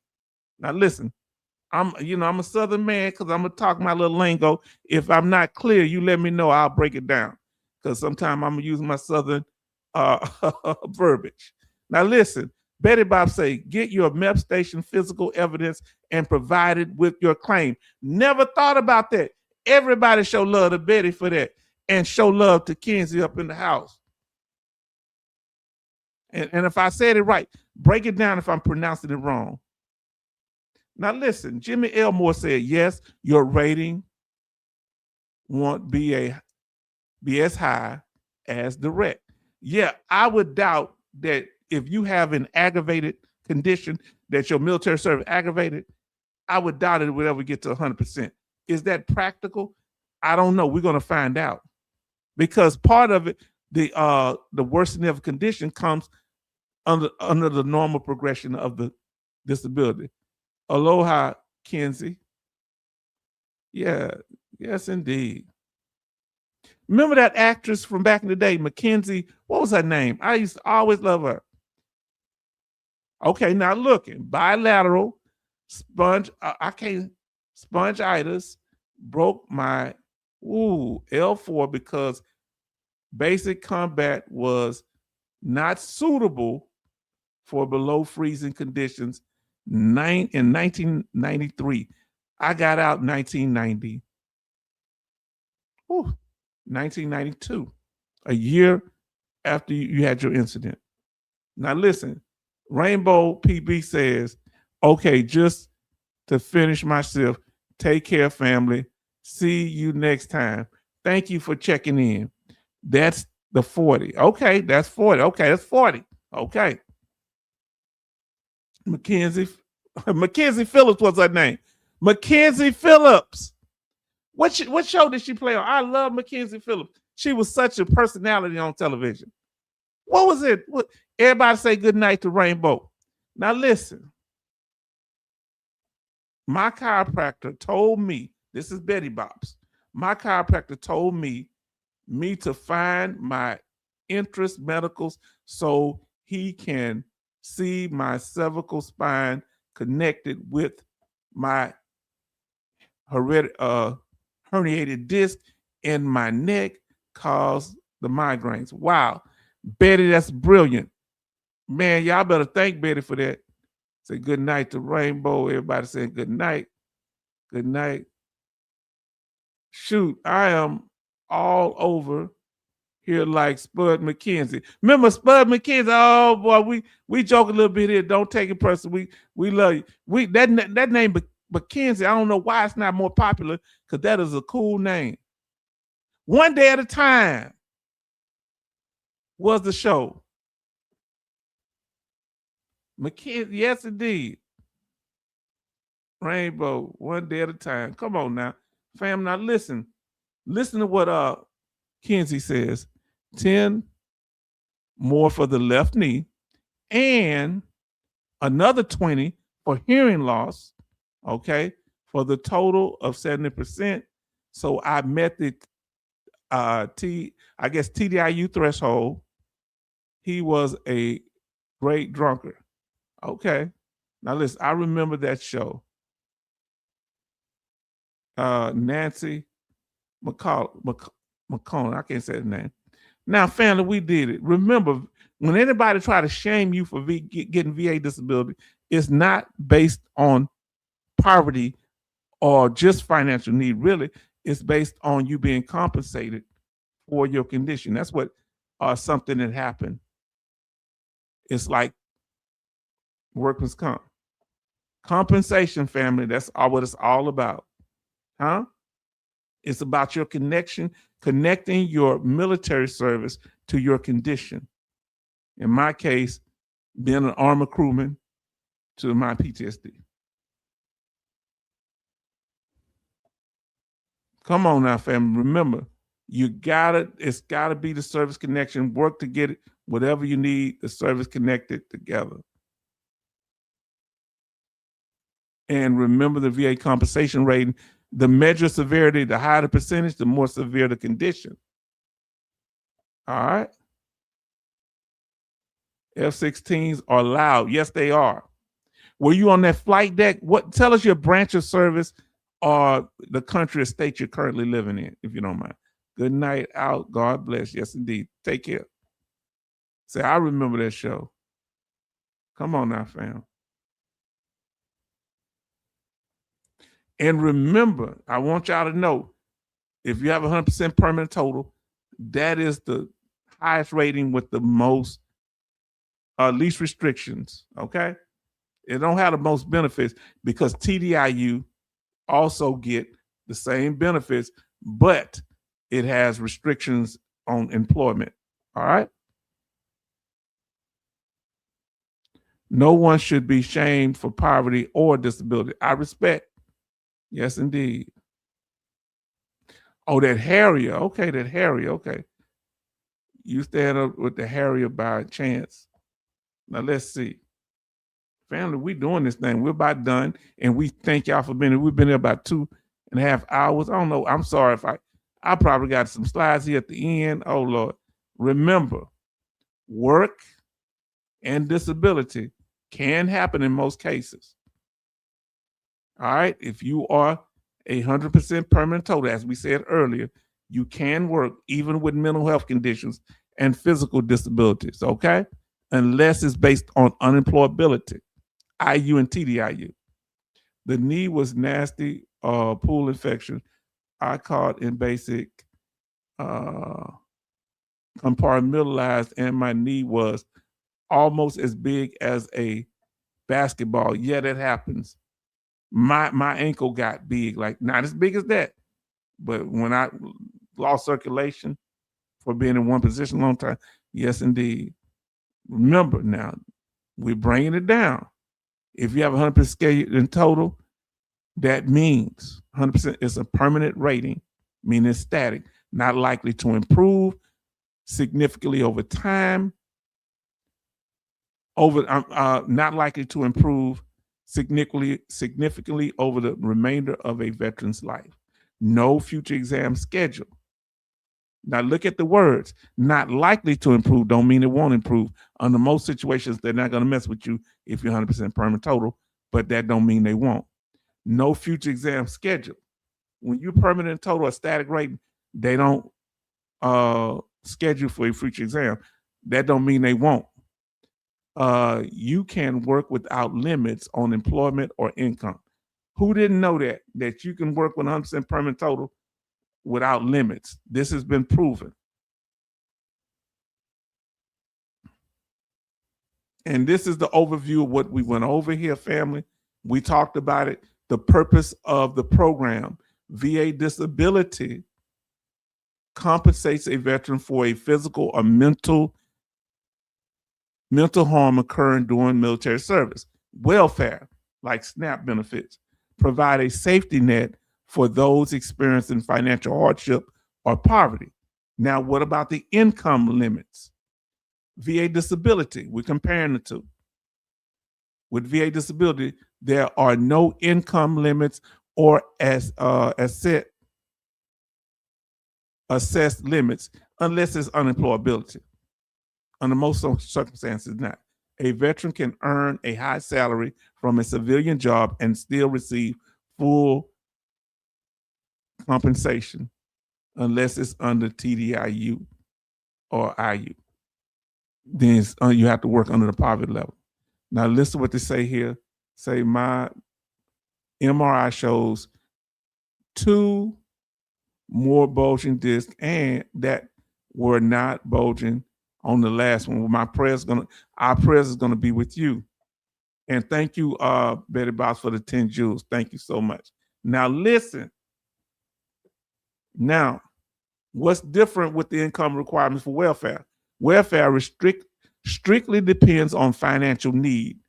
Now listen, I'm a Southern man because I'm gonna talk my little lingo. If I'm not clear, you let me know. I'll break it down because sometimes I'm gonna use my Southern verbiage. Now listen, Betty Bob say, get your MEP station physical evidence and provide it with your claim. Never thought about that. Everybody show love to Betty for that and show love to Kenzie up in the house. And if I said it right, break it down if I'm pronouncing it wrong. Now listen, Jimmy Elmore said, yes, your rating won't be as high as direct. Yeah, I would doubt that if you have an aggravated condition that your military service aggravated, I would doubt it would ever get to 100%. Is that practical? I don't know. We're going to find out, because part of it, the worsening of a condition comes under the normal progression of the disability. Aloha, Kenzie. Yeah, yes, indeed. Remember that actress from back in the day, Mackenzie? What was her name? I used to always love her. Okay, now looking, bilateral, spongitis, broke my L4 because basic combat was not suitable for below freezing conditions in 1993. I got out 1990. 1992, a year after you had your incident. Now listen, Rainbow PB says, okay, just to finish my shift, take care, family. See you next time. Thank you for checking in. That's the 40. Okay, that's 40. Okay, that's 40. Okay. Mackenzie Phillips was her name. Mackenzie Phillips. What show did she play on? I love Mackenzie Phillips. She was such a personality on television. What was it? Everybody say good night to Rainbow. Now listen. My chiropractor told me, this is Betty Bops. My chiropractor told me to find my interest medicals so he can see my cervical spine connected with my herniated disc in my neck cause the migraines. Wow. Betty, that's brilliant. Man, y'all better thank Betty for that. Say good night to Rainbow. Everybody saying good night. Good night. Shoot, I am all over here like Spud McKenzie. Remember Spud McKenzie? Oh boy, we joke a little bit here. Don't take it personal. We love you. That name McKenzie, I don't know why it's not more popular, because that is a cool name. One Day at a Time was the show. McKenzie, yes indeed. Rainbow, One Day at a Time. Come on now. Fam, now listen. Listen to what Kenzie says. 10 more for the left knee and another 20 for hearing loss, okay, for the total of 70%. So I met the TDIU threshold. He was a great drunkard. Okay. Now listen, I remember that show. Nancy McCone, I can't say his name. Now, family, we did it. Remember, when anybody try to shame you for getting VA disability, it's not based on poverty or just financial need. Really, it's based on you being compensated for your condition. That's what something that happened. It's like workman's comp. Compensation, family, that's what it's all about. Huh? It's about your connecting your military service to your condition. In my case, being an armor crewman to my PTSD. Come on now, family. Remember, it's gotta be the service connection. Work to get it, whatever you need, the service connected together. And remember the VA compensation rating. The measure severity, the higher the percentage, the more severe the condition. All right. F-16s are loud. Yes, they are. Were you on that flight deck? Tell us your branch of service or the country or state you're currently living in, if you don't mind. Good night out. God bless. Yes, indeed. Take care. Say, I remember that show. Come on now, fam. And remember, I want y'all to know, if you have 100% permanent total, that is the highest rating with the most least restrictions, okay? It don't have the most benefits because TDIU also get the same benefits, but it has restrictions on employment, all right? No one should be shamed for poverty or disability. I respect. Yes, indeed. Oh, that Harrier. Okay, that Harrier. Okay. You stand up with the Harrier by chance. Now let's see. Family, we doing this thing. We're about done. And we thank y'all for being here. We've been here about 2.5 hours. I don't know. I'm sorry if I probably got some slides here at the end. Oh Lord. Remember, work and disability can happen in most cases. All right. If you are 100% permanent total, as we said earlier, you can work even with mental health conditions and physical disabilities, okay? Unless it's based on unemployability, IU and TDIU. The knee was nasty, pool infection. I caught in basic compartmentalized, and my knee was almost as big as a basketball. Yeah, that happens. My ankle got big, like not as big as that, but when I lost circulation for being in one position a long time, yes, indeed. Remember now, we're bringing it down. If you have 100% scale in total, that means 100% is a permanent rating, meaning it's static, not likely to improve significantly over time. Not likely to improve significantly over the remainder of a veteran's life. No future exam schedule. Now look at the words. Not likely to improve don't mean it won't improve. Under most situations, they're not going to mess with you if you're 100% permanent total, but that don't mean they won't. No future exam schedule. When you're permanent total or static rating, they don't schedule for a future exam. That don't mean they won't. You can work without limits on employment or income. Who didn't know that you can work with 100% permanent total without limits? This has been proven. And this is the overview of what we went over here, family. We talked about it. The purpose of the program, VA disability compensates a veteran for a physical or mental harm occurring during military service. Welfare, like SNAP benefits, provide a safety net for those experiencing financial hardship or poverty. Now, what about the income limits? VA disability, we're comparing the two. With VA disability, there are no income limits or assessed limits unless it's unemployability. Under most circumstances, not. A veteran can earn a high salary from a civilian job and still receive full compensation unless it's under TDIU or IU. Then you have to work under the poverty level. Now listen to what they say here. Say my MRI shows 2 more bulging discs and that were not bulging on the last one. Our prayers is gonna be with you. And thank you, Betty Boss, for the 10 jewels. Thank you so much. Now listen. Now, what's different with the income requirements for welfare? Welfare strictly depends on financial need.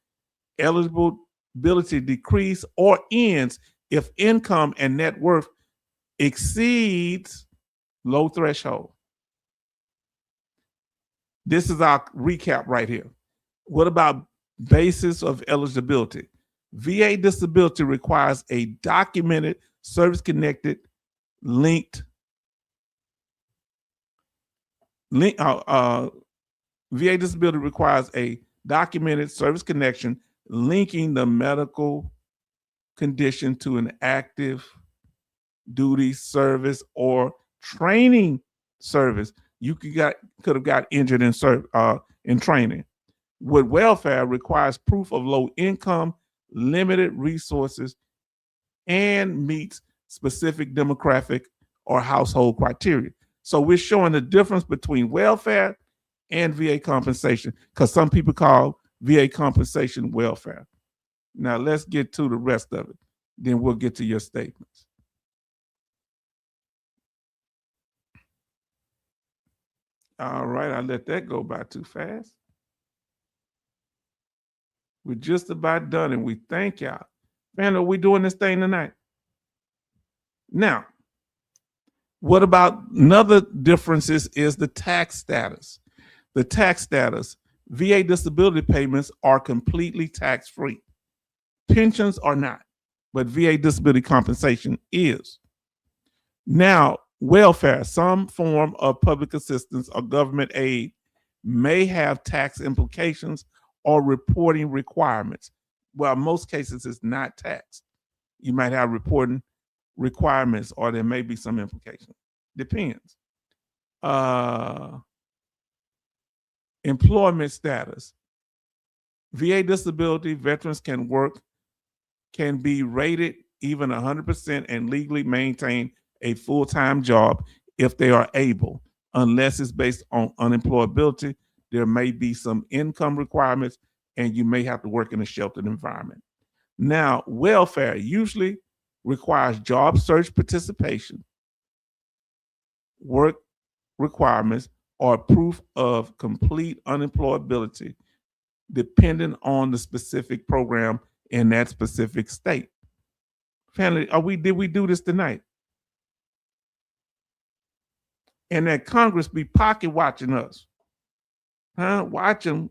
Eligibility decrease or ends if income and net worth exceeds low threshold. This is our recap right here. What about basis of eligibility? VA disability requires a documented, service-connected, linked VA disability requires a documented service connection linking the medical condition to an active duty service or training service. You could have got injured in training. With welfare requires proof of low income, limited resources, and meets specific demographic or household criteria. So we're showing the difference between welfare and VA compensation, because some people call VA compensation welfare. Now let's get to the rest of it. Then we'll get to your statements. All right, I let that go by too fast. We're just about done, and we thank y'all. Man, are we doing this thing tonight? Now, what about another difference is the tax status. The tax status, VA disability payments are completely tax-free. Pensions are not, but VA disability compensation is. Now, welfare, some form of public assistance or government aid may have tax implications or reporting requirements. Well, in most cases, it's not taxed. You might have reporting requirements, or there may be some implications. Depends. Employment status. VA disability veterans can work, can be rated even 100% and legally maintain a full-time job if they are able, unless it's based on unemployability. There may be some income requirements, and you may have to work in a sheltered environment. Now, welfare usually requires job search participation, work requirements, or proof of complete unemployability, depending on the specific program in that specific state. Family, did we do this tonight? And that Congress be pocket watching us. Watch them.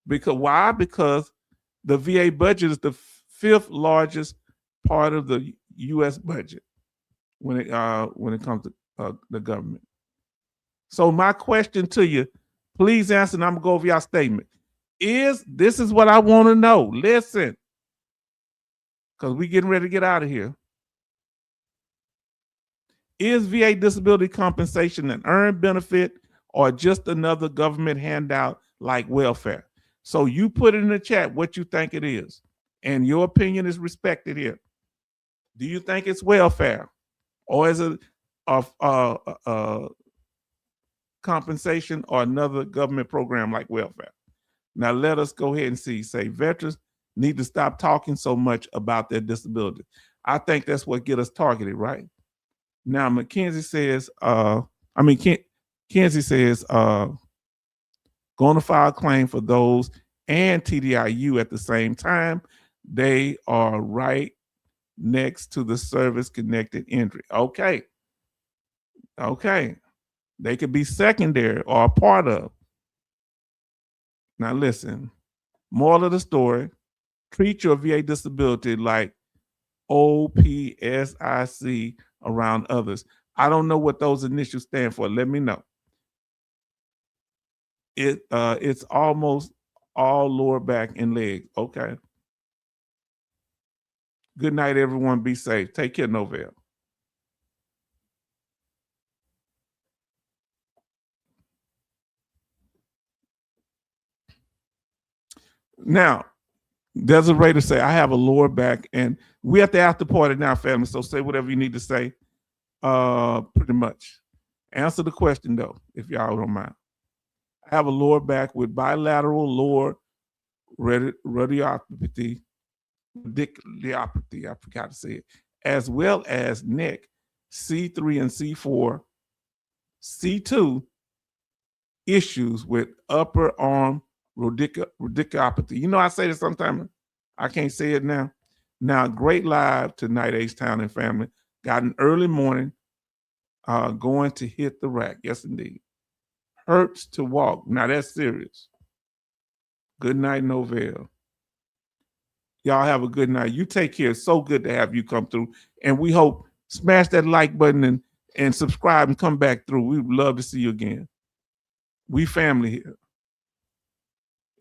Why? Because the VA budget is the fifth largest part of the U.S. budget when it comes to the government. So my question to you, please answer, and I'm gonna go over your statement. This is what I want to know. Listen, because we getting ready to get out of here. Is VA disability compensation an earned benefit or just another government handout like welfare? So you put it in the chat what you think it is, and your opinion is respected here. Do you think it's welfare, or is it compensation or another government program like welfare? Now let us go ahead and see. Say veterans need to stop talking so much about their disability. I think that's what get us targeted, right? Now Kenzie says, Kenzie says, going to file a claim for those and TDIU at the same time. They are right next to the service-connected injury. Okay. They could be secondary or a part of. Now listen, moral of the story, treat your VA disability like OPSIC around others. I don't know what those initials stand for. Let me know. It's almost all lower back and legs. Okay. Good night, everyone. Be safe. Take care, Novell. Now, there's a way to say, I have a lower back, and we at the after party now, family. So say whatever you need to say. Pretty much. Answer the question though, if y'all don't mind. I have a lower back with bilateral lower radiopathy, I forgot to say it, as well as neck, C3 and C4, C2 issues with upper arm radiculopathy. You know, I say this sometimes. I can't say it now. Now, great live tonight, H-Town and family. Got an early morning, going to hit the rack. Yes, indeed. Hurts to walk. Now, that's serious. Good night, Novell. Y'all have a good night. You take care. It's so good to have you come through. And we hope, smash that like button and subscribe and come back through. We would love to see you again. We family here.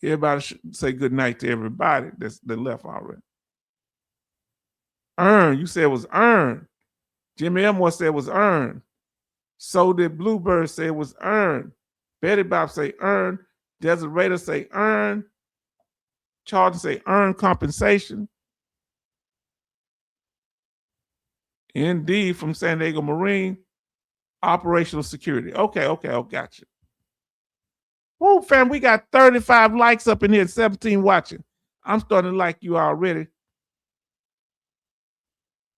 Everybody should say good night to everybody that left already. Earn, you said it was earned. Jimmy Elmore said it was earned. So did Bluebird say it was earned. Betty Bob say earned. Desiree say earned. Charlton say earned compensation. Indeed, from San Diego Marine, operational security. Okay, got you. Whoa, fam, we got 35 likes up in here, 17 watching. I'm starting to like you already.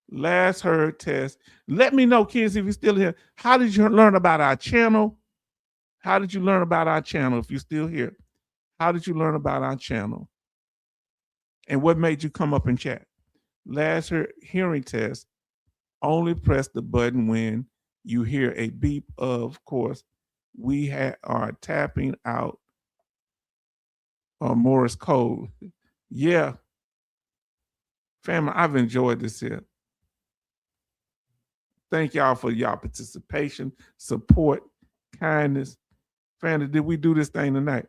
Last heard test. Let me know, kids, if you're still here. How did you learn about our channel? How did you learn about our channel if you're still here? How did you learn about our channel? And what made you come up and chat? Last hearing test. Only press the button when you hear a beep. Of course, we are tapping out Morse code. Yeah. Family, I've enjoyed this here. Thank y'all for y'all participation, support, kindness. Family, did we do this thing tonight?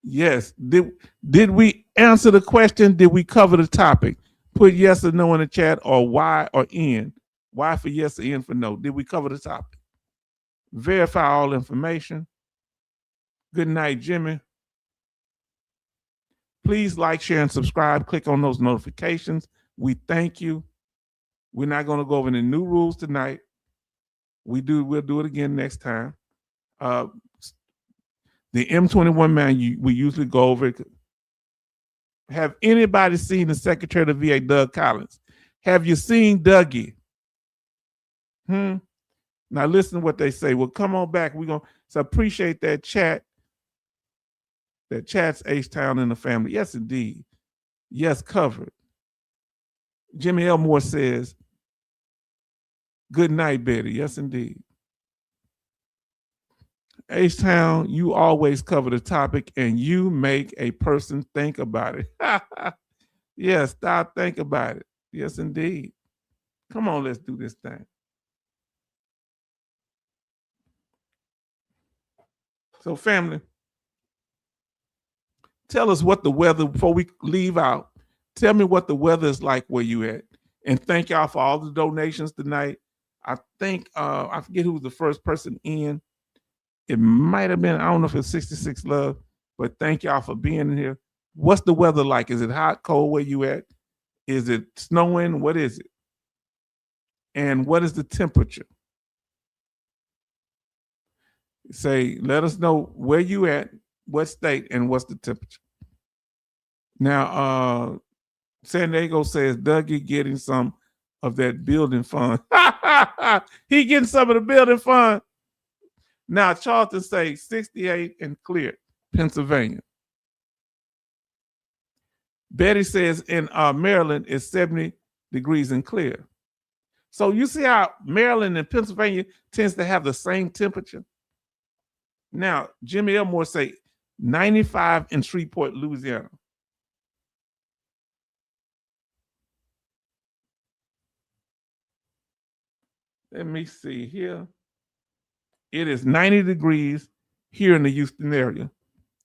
Yes. Did we answer the question? Did we cover the topic? Put yes or no in the chat, or Y or N. Y for yes or N for no. Did we cover the topic? Verify all information. Good night, Jimmy. Please like, share, and subscribe. Click on those notifications. We thank you. We're not going to go over any new rules tonight. We'll do it again next time. The M21 man, we usually go over it. Have anybody seen the Secretary of the VA, Doug Collins? Have you seen Dougie? Now listen to what they say. Well, come on back. We're going to appreciate that chat. That chat's H-Town in the family. Yes, indeed. Yes, covered. Jimmy Elmore says, good night, Betty. Yes, indeed. H-Town, you always cover the topic and you make a person think about it. Yes, stop, think about it. Yes, indeed. Come on, let's do this thing. So, family, tell us what the weather, before we leave out, tell me what the weather is like where you at. And thank y'all for all the donations tonight. I think, I forget who was the first person in. It might have been, I don't know if it's 66 Love, but thank y'all for being in here. What's the weather like? Is it hot, cold where you at? Is it snowing? What is it? And what is the temperature? Say, let us know where you at, what state, and what's the temperature. Now, San Diego says Dougie getting some of that building fund. He getting some of the building fund. Now, Charlton say 68 and clear, Pennsylvania. Betty says in Maryland it's 70 degrees and clear. So you see how Maryland and Pennsylvania tends to have the same temperature? Now, Jimmy Elmore say 95 in Shreveport, Louisiana. Let me see here. It is 90 degrees here in the Houston area.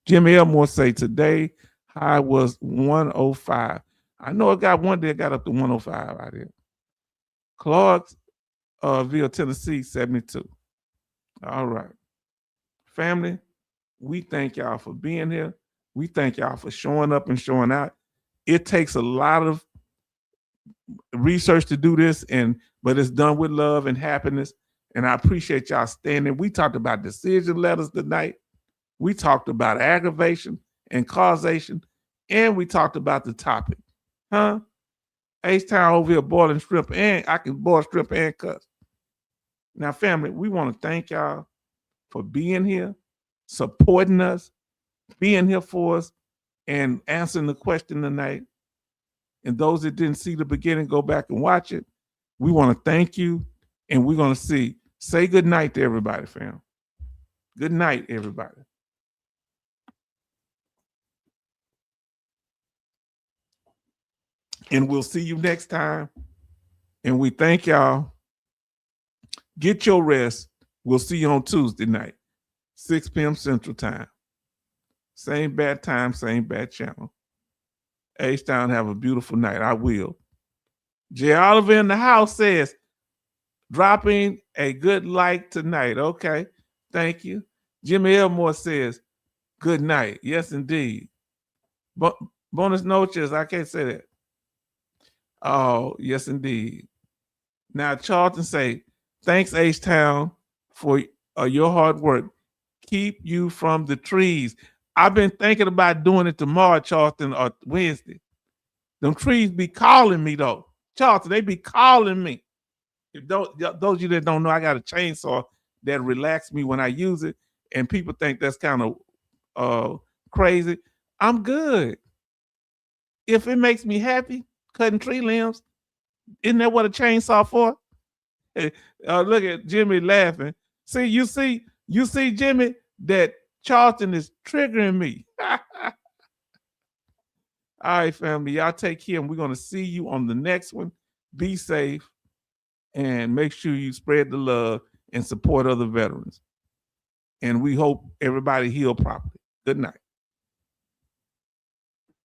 Jimmy Elmore say today high was 105. I know it got one day it got up to 105 out there. Clarksville, Tennessee, 72. All right. Family, we thank y'all for being here. We thank y'all for showing up and showing out. It takes a lot of research to do this, but it's done with love and happiness. And I appreciate y'all standing. We talked about decision letters tonight. We talked about aggravation and causation. And we talked about the topic. H-Town over here boiling shrimp, and I can boil shrimp and cuss. Now, family, we want to thank y'all for being here, supporting us, being here for us, and answering the question tonight. And those that didn't see the beginning, go back and watch it. We want to thank you, and we're going to say good night to everybody, fam. Good night, everybody. And we'll see you next time. And we thank y'all. Get your rest. We'll see you on Tuesday night, 6 p.m. Central Time. Same bad time, same bad channel. H-Town, have a beautiful night. I will. J. Oliver in the house says, dropping a good like tonight. Okay. Thank you. Jimmy Elmore says, good night. Yes, indeed. Bonus noches. I can't say that. Oh, yes, indeed. Now, Charlton say, thanks, H-Town, for your hard work keep you from the trees. I've been thinking about doing it tomorrow, Charleston, or Wednesday. Them trees be calling me though. Charleston, they be calling me. If those of you that don't know, I got a chainsaw that relax me when I use it, and people think that's kind of crazy. I'm good. If it makes me happy, cutting tree limbs, isn't that what a chainsaw for? Look at Jimmy laughing. You see, Jimmy, that Charleston is triggering me. All right, family, y'all take care, and we're gonna see you on the next one. Be safe, and make sure you spread the love and support other veterans. And we hope everybody heal properly. Good night.